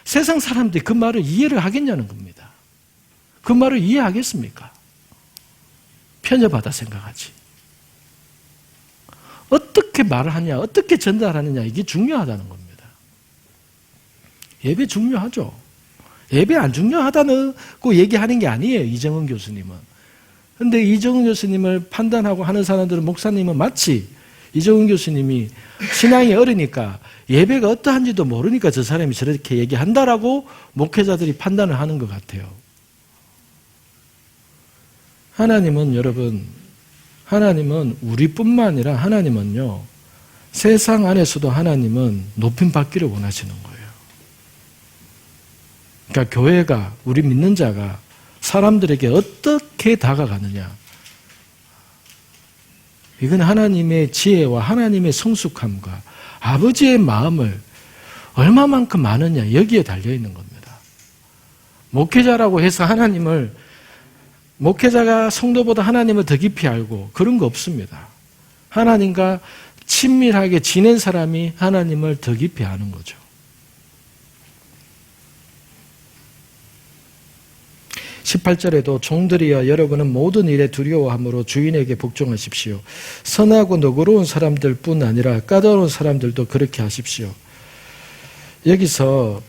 세상 사람들이 그 말을 이해를 하겠냐는 겁니다. 그 말을 이해하겠습니까? 편협하다 생각하지. 어떻게 말을 하냐, 어떻게 전달하느냐 이게 중요하다는 겁니다. 예배 중요하죠. 예배 안 중요하다고 얘기하는 게 아니에요. 이정훈 교수님은. 그런데 이정훈 교수님을 판단하고 하는 사람들은 목사님은 마치 이정훈 교수님이 신앙이 어리니까 예배가 어떠한지도 모르니까 저 사람이 저렇게 얘기한다라고 목회자들이 판단을 하는 것 같아요. 하나님은 여러분, 하나님은 우리뿐만 아니라 하나님은요, 세상 안에서도 하나님은 높임 받기를 원하시는 거예요. 그러니까 교회가, 우리 믿는 자가 사람들에게 어떻게 다가가느냐. 이건 하나님의 지혜와 하나님의 성숙함과 아버지의 마음을 얼마만큼 아느냐, 여기에 달려있는 겁니다. 목회자라고 해서 목회자가 성도보다 하나님을 더 깊이 알고 그런 거 없습니다. 하나님과 친밀하게 지낸 사람이 하나님을 더 깊이 아는 거죠. 18절에도 종들이여 여러분은 모든 일에 두려워함으로 주인에게 복종하십시오. 선하고 너그러운 사람들뿐 아니라 까다로운 사람들도 그렇게 하십시오. 여기서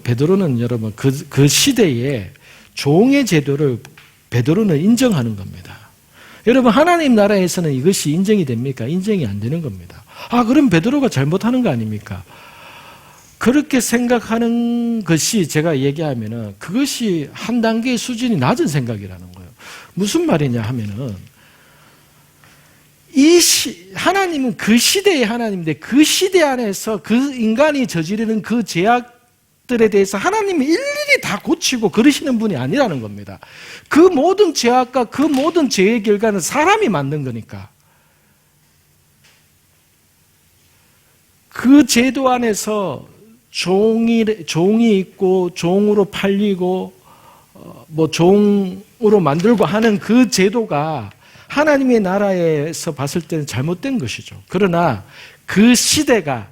베드로는 여러분 그 시대에 종의 제도를 베드로는 인정하는 겁니다. 여러분 하나님 나라에서는 이것이 인정이 됩니까? 인정이 안 되는 겁니다. 그럼 베드로가 잘못하는 거 아닙니까? 그렇게 생각하는 것이 제가 얘기하면은 그것이 한 단계의 수준이 낮은 생각이라는 거예요. 무슨 말이냐 하면은 하나님은 그 시대의 하나님인데 그 시대 안에서 그 인간이 저지르는 그 죄악들에 대해서 하나님이 일일이 다 고치고 그러시는 분이 아니라는 겁니다. 그 모든 죄악과 그 모든 죄의 결과는 사람이 만든 거니까. 그 제도 안에서 종이 있고 종으로 팔리고 종으로 만들고 하는 그 제도가 하나님의 나라에서 봤을 때는 잘못된 것이죠. 그러나 그 시대가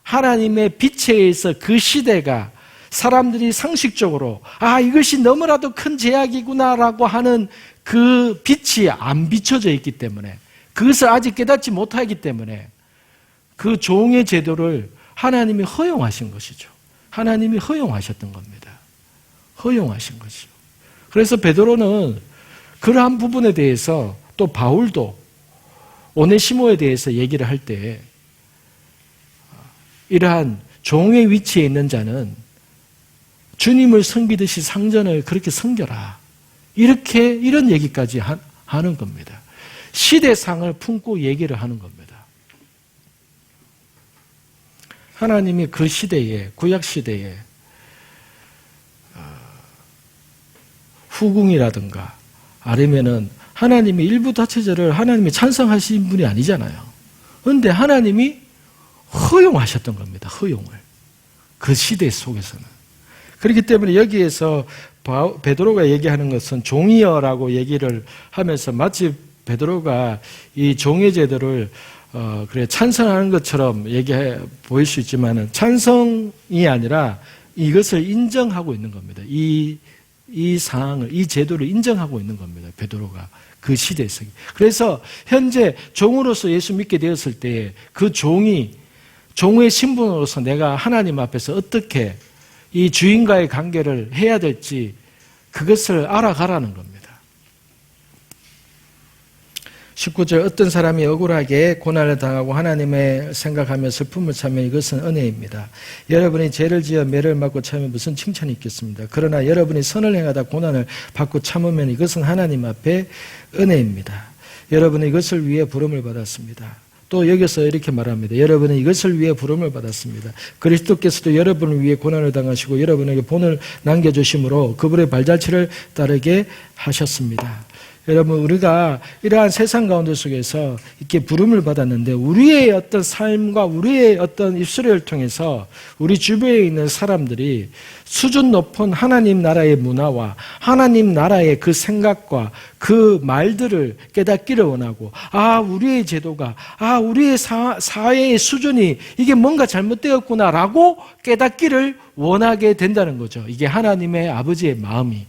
하나님의 빛에 의해서 그 시대가 사람들이 상식적으로 이것이 너무나도 큰 죄악이구나라고 하는 그 빛이 안 비춰져 있기 때문에 그것을 아직 깨닫지 못하기 때문에 그 종의 제도를 하나님이 허용하신 것이죠. 하나님이 허용하셨던 겁니다. 허용하신 것이죠. 그래서 베드로는 그러한 부분에 대해서 또 바울도 오네시모에 대해서 얘기를 할 때 이러한 종의 위치에 있는 자는 주님을 섬기듯이 상전을 그렇게 섬겨라. 이런 얘기까지 하는 겁니다. 시대상을 품고 얘기를 하는 겁니다. 하나님이 그 시대에, 구약 시대에 후궁이라든가 아니면은 하나님이 일부 다처제를 하나님이 찬성하신 분이 아니잖아요. 그런데 하나님이 허용하셨던 겁니다. 허용을. 그 시대 속에서는. 그렇기 때문에 여기에서 베드로가 얘기하는 것은 종이여라고 얘기를 하면서 마치 베드로가 이 종의 제도를 찬성하는 것처럼 보일 수 있지만은 찬성이 아니라 이것을 인정하고 있는 겁니다. 이 상황을, 이 제도를 인정하고 있는 겁니다. 베드로가 그 시대에서. 그래서 현재 종으로서 예수 믿게 되었을 때 그 종의 신분으로서 내가 하나님 앞에서 어떻게 이 주인과의 관계를 해야 될지 그것을 알아가라는 겁니다. 19절 어떤 사람이 억울하게 고난을 당하고 하나님의 생각하며 슬픔을 참으면 이것은 은혜입니다. 여러분이 죄를 지어 매를 맞고 참으면 무슨 칭찬이 있겠습니다. 그러나 여러분이 선을 행하다 고난을 받고 참으면 이것은 하나님 앞에 은혜입니다. 여러분은 이것을 위해 부름을 받았습니다. 또 여기서 이렇게 말합니다. 여러분은 이것을 위해 부름을 받았습니다. 그리스도께서도 여러분을 위해 고난을 당하시고 여러분에게 본을 남겨주심으로 그분의 발자취를 따르게 하셨습니다. 여러분 우리가 이러한 세상 가운데 속에서 이렇게 부름을 받았는데 우리의 어떤 삶과 우리의 어떤 입술을 통해서 우리 주변에 있는 사람들이 수준 높은 하나님 나라의 문화와 하나님 나라의 그 생각과 그 말들을 깨닫기를 원하고 우리의 제도가 우리의 사회의 수준이 이게 뭔가 잘못되었구나라고 깨닫기를 원하게 된다는 거죠. 이게 하나님의 아버지의 마음이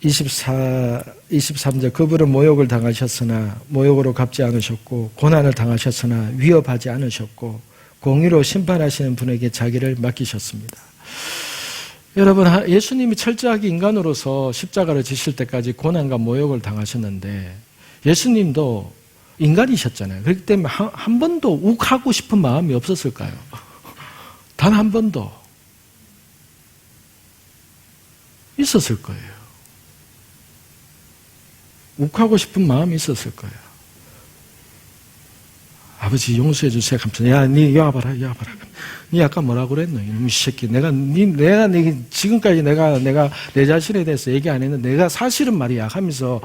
23절 그분은 모욕을 당하셨으나 모욕으로 갚지 않으셨고 고난을 당하셨으나 위협하지 않으셨고 공의로 심판하시는 분에게 자기를 맡기셨습니다. 여러분 예수님이 철저하게 인간으로서 십자가를 지실 때까지 고난과 모욕을 당하셨는데 예수님도 인간이셨잖아요. 그렇기 때문에 한 번도 욱하고 싶은 마음이 없었을까요? 단 한 번도. 있었을 거예요. 욱하고 싶은 마음이 있었을 거예요. 아버지 용서해 주세요. 야, 니 와봐라. 니 아까 뭐라고 그랬노? 이놈의 새끼. 내가 지금까지 내가 내 자신에 대해서 얘기 안 했는데 내가 사실은 말이야 하면서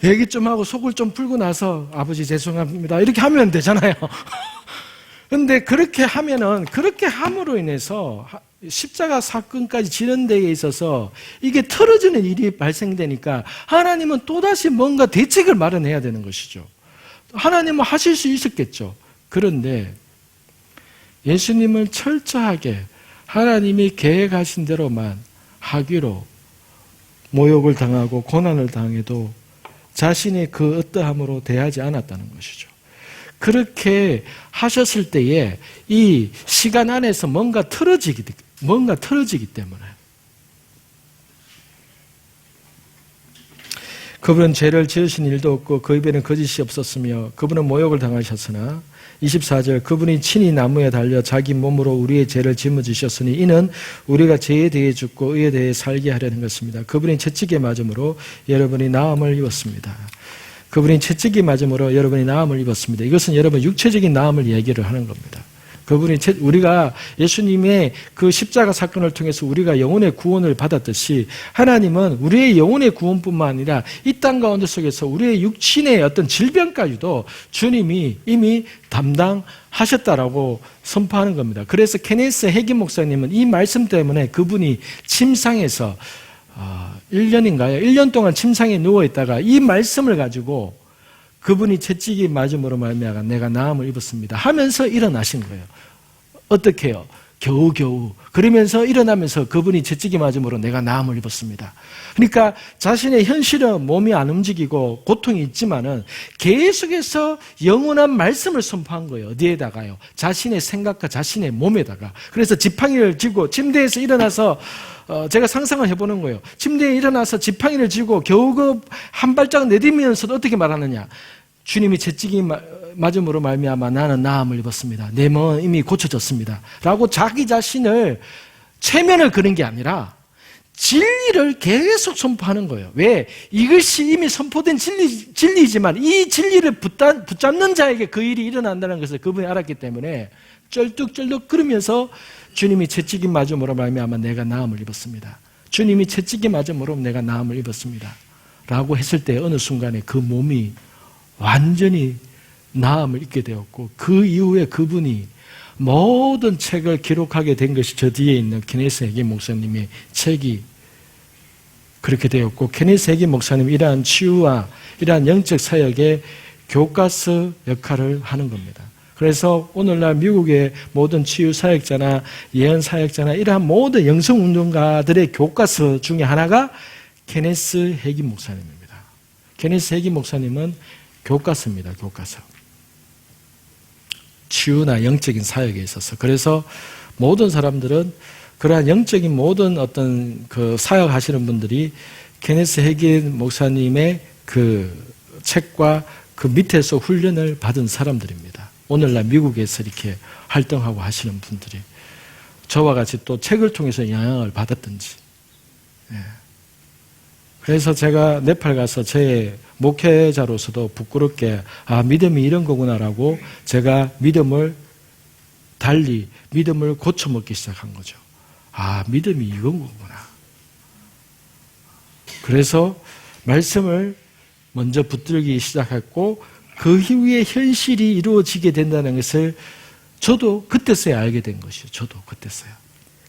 얘기 좀 하고 속을 좀 풀고 나서 아버지 죄송합니다. 이렇게 하면 되잖아요. 근데 그렇게 함으로 인해서 십자가 사건까지 지는 데에 있어서 이게 틀어지는 일이 발생되니까 하나님은 또다시 뭔가 대책을 마련해야 되는 것이죠. 하나님은 하실 수 있었겠죠. 그런데 예수님은 철저하게 하나님이 계획하신 대로만 하기로 모욕을 당하고 고난을 당해도 자신의 그 어떠함으로 대하지 않았다는 것이죠. 그렇게 하셨을 때에 이 시간 안에서 뭔가 틀어지기 때문에 그분은 죄를 지으신 일도 없고 그 입에는 거짓이 없었으며 그분은 모욕을 당하셨으나 24절 그분이 친히 나무에 달려 자기 몸으로 우리의 죄를 짊어지셨으니 이는 우리가 죄에 대해 죽고 의에 대해 살게 하려는 것입니다. 그분이 채찍에 맞음으로 여러분이 나음을 입었습니다. 그분이 채찍이 맞음으로 여러분이 나음을 입었습니다. 이것은 여러분 육체적인 나음을 얘기를 하는 겁니다. 우리가 예수님의 그 십자가 사건을 통해서 우리가 영혼의 구원을 받았듯이 하나님은 우리의 영혼의 구원뿐만 아니라 이 땅 가운데 속에서 우리의 육신의 어떤 질병까지도 주님이 이미 담당하셨다라고 선포하는 겁니다. 그래서 케네스 해기 목사님은 이 말씀 때문에 그분이 침상에서 1년인가요? 1년 동안 침상에 누워있다가 이 말씀을 가지고 그분이 채찍이 맞음으로 말미암아 내가 나음을 입었습니다 하면서 일어나신 거예요. 어떻게 해요? 겨우겨우. 그러면서 일어나면서 그분이 채찍이 맞음으로 내가 나음을 입었습니다. 그러니까 자신의 현실은 몸이 안 움직이고 고통이 있지만은 계속해서 영원한 말씀을 선포한 거예요. 어디에다가요? 자신의 생각과 자신의 몸에다가. 그래서 지팡이를 쥐고 침대에서 일어나서 제가 상상을 해보는 거예요. 침대에 일어나서 지팡이를 쥐고 겨우 한 발짝 내딛으면서도 어떻게 말하느냐? 주님이 채찍이 맞음으로 말미암아 나는 나음을 입었습니다. 내 몸은 이미 고쳐졌습니다. 라고 자기 자신을 체면을 그는 게 아니라 진리를 계속 선포하는 거예요. 왜? 이것이 이미 선포된 진리지만 이 진리를 붙잡는 자에게 그 일이 일어난다는 것을 그분이 알았기 때문에 쩔뚝쩔뚝 그러면서 주님이 채찍이 맞음으로 말미암아 내가 나음을 입었습니다. 주님이 채찍이 맞음으로 내가 나음을 입었습니다. 라고 했을 때 어느 순간에 그 몸이 완전히 나음을 입게 되었고 그 이후에 그분이 모든 책을 기록하게 된 것이 저 뒤에 있는 케네스 해기 목사님의 책이 그렇게 되었고 케네스 해기 목사님 이러한 치유와 이러한 영적 사역의 교과서 역할을 하는 겁니다. 그래서 오늘날 미국의 모든 치유 사역자나 예언 사역자나 이러한 모든 영성 운동가들의 교과서 중에 하나가 케네스 해기 목사님입니다. 케네스 해기 목사님은 교과서입니다. 교과서. 치유나 영적인 사역에 있어서. 그래서 모든 사람들은 그러한 영적인 모든 어떤 그 사역하시는 분들이 케네스 해기 목사님의 그 책과 그 밑에서 훈련을 받은 사람들입니다. 오늘날 미국에서 이렇게 활동하고 하시는 분들이 저와 같이 또 책을 통해서 영향을 받았든지. 그래서 제가 네팔 가서 제 목회자로서도 부끄럽게 믿음이 이런 거구나라고 제가 믿음을 고쳐먹기 시작한 거죠. 믿음이 이건 거구나. 그래서 말씀을 먼저 붙들기 시작했고 그 이후에 현실이 이루어지게 된다는 것을 저도 그때서야 알게 된 것이죠. 저도 그때서야.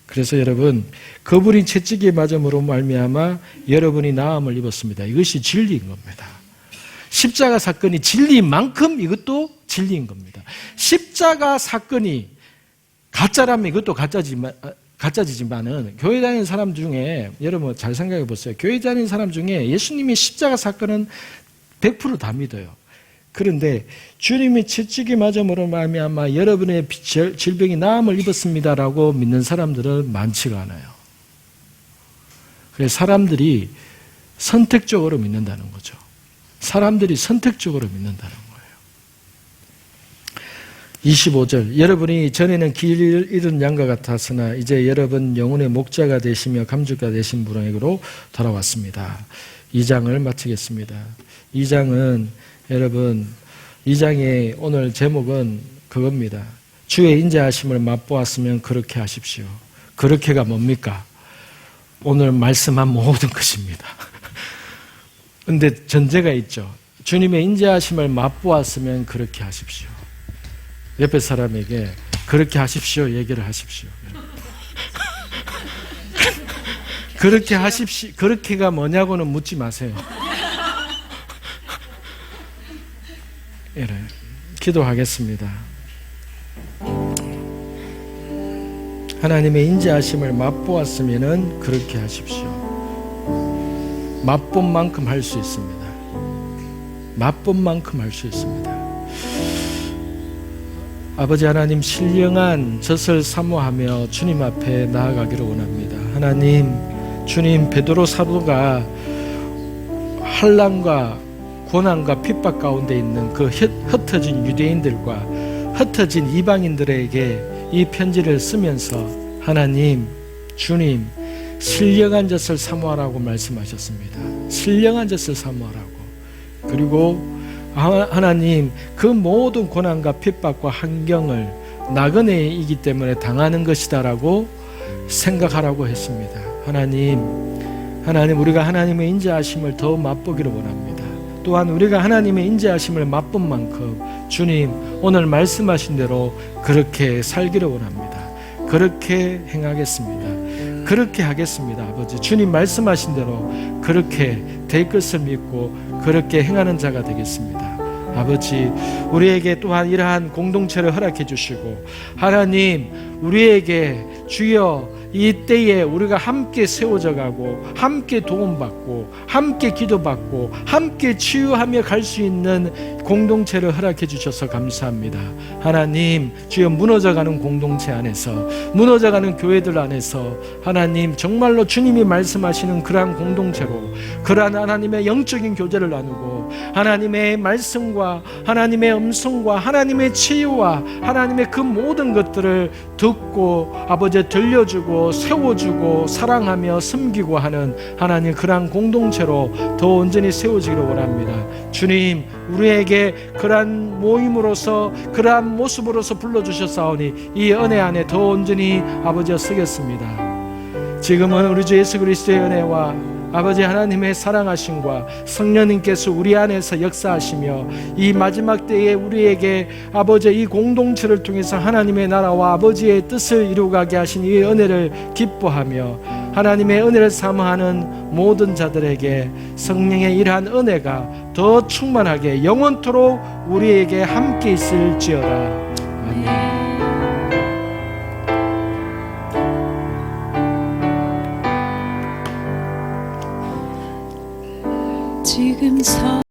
그래서 여러분 그분이 채찍이 맞음으로 말미암아 여러분이 나음을 입었습니다. 이것이 진리인 겁니다. 십자가 사건이 진리인 만큼 이것도 진리인 겁니다. 십자가 사건이 가짜라면 이것도 가짜지만은 교회 다니는 사람 중에 여러분 잘 생각해 보세요. 교회 다니는 사람 중에 예수님이 십자가 사건은 100% 다 믿어요. 그런데 주님이 채찍이 맞음으로 말미암아 여러분의 질병이 나음을 입었습니다라고 믿는 사람들은 많지가 않아요. 그래서 사람들이 선택적으로 믿는다는 거죠. 사람들이 선택적으로 믿는다는 거예요. 25절 여러분이 전에는 길 잃은 양과 같았으나 이제 여러분 영혼의 목자가 되시며 감주가 되신 분에게로 돌아왔습니다. 2장을 마치겠습니다. 2장은 여러분 2장의 오늘 제목은 그겁니다. 주의 인자하심을 맛보았으면 그렇게 하십시오. 그렇게가 뭡니까? 오늘 말씀한 모든 것입니다. 근데 전제가 있죠. 주님의 인자하심을 맛보았으면 그렇게 하십시오. 옆에 사람에게 그렇게 하십시오 얘기를 하십시오. 그렇게 하십시오. 그렇게가 뭐냐고는 묻지 마세요. 이래. 기도하겠습니다. 하나님의 인자하심을 맛보았으면 그렇게 하십시오. 맛본 만큼 할 수 있습니다. 맛본 만큼 할 수 있습니다. 아버지 하나님, 신령한 젖을 사모하며 주님 앞에 나아가기를 원합니다. 하나님, 주님, 베드로 사도가 환난과 고난과 핍박 가운데 있는 그 흩어진 유대인들과 흩어진 이방인들에게 이 편지를 쓰면서 하나님, 주님, 신령한 젖을 사모하라고 말씀하셨습니다. 신령한 젖을 사모하라고. 그리고 하나님, 그 모든 고난과 핍박과 환경을 나그네이기 때문에 당하는 것이다라고 생각하라고 했습니다. 하나님, 우리가 하나님의 인자하심을 더 맛보기를 원합니다. 또한 우리가 하나님의 인자하심을 맛본 만큼 주님, 오늘 말씀하신 대로 그렇게 살기를 원합니다. 그렇게 행하겠습니다. 그렇게 하겠습니다. 아버지, 주님 말씀하신 대로 그렇게 될 것을 믿고 그렇게 행하는 자가 되겠습니다. 아버지, 우리에게 또한 이러한 공동체를 허락해 주시고 하나님, 우리에게 주여 이 때에 우리가 함께 세워져 가고 함께 도움받고 함께 기도받고 함께 치유하며 갈 수 있는 공동체를 허락해 주셔서 감사합니다. 하나님, 주여 무너져가는 공동체 안에서, 무너져가는 교회들 안에서 하나님, 정말로 주님이 말씀하시는 그러한 공동체로 그러한 하나님의 영적인 교제를 나누고 하나님의 말씀과 하나님의 음성과 하나님의 치유와 하나님의 그 모든 것들을 듣고 아버지 들려주고 세워주고 사랑하며 섬기고 하는 하나님, 그러한 공동체로 더 온전히 세워지기를 원합니다. 주님, 우리에게 그러한 모임으로서 그러한 모습으로서 불러주셨사오니 이 은혜 안에 더 온전히 아버지여 서겠습니다. 지금은 우리 주 예수 그리스도의 은혜와 아버지 하나님의 사랑하심과 성령님께서 우리 안에서 역사하시며 이 마지막 때에 우리에게 아버지 이 공동체를 통해서 하나님의 나라와 아버지의 뜻을 이루가게 하신 이 은혜를 기뻐하며 하나님의 은혜를 사모하는 모든 자들에게 성령의 이러한 은혜가 더 충만하게 영원토록 우리에게 함께 있을지어다. 아멘. 지금 서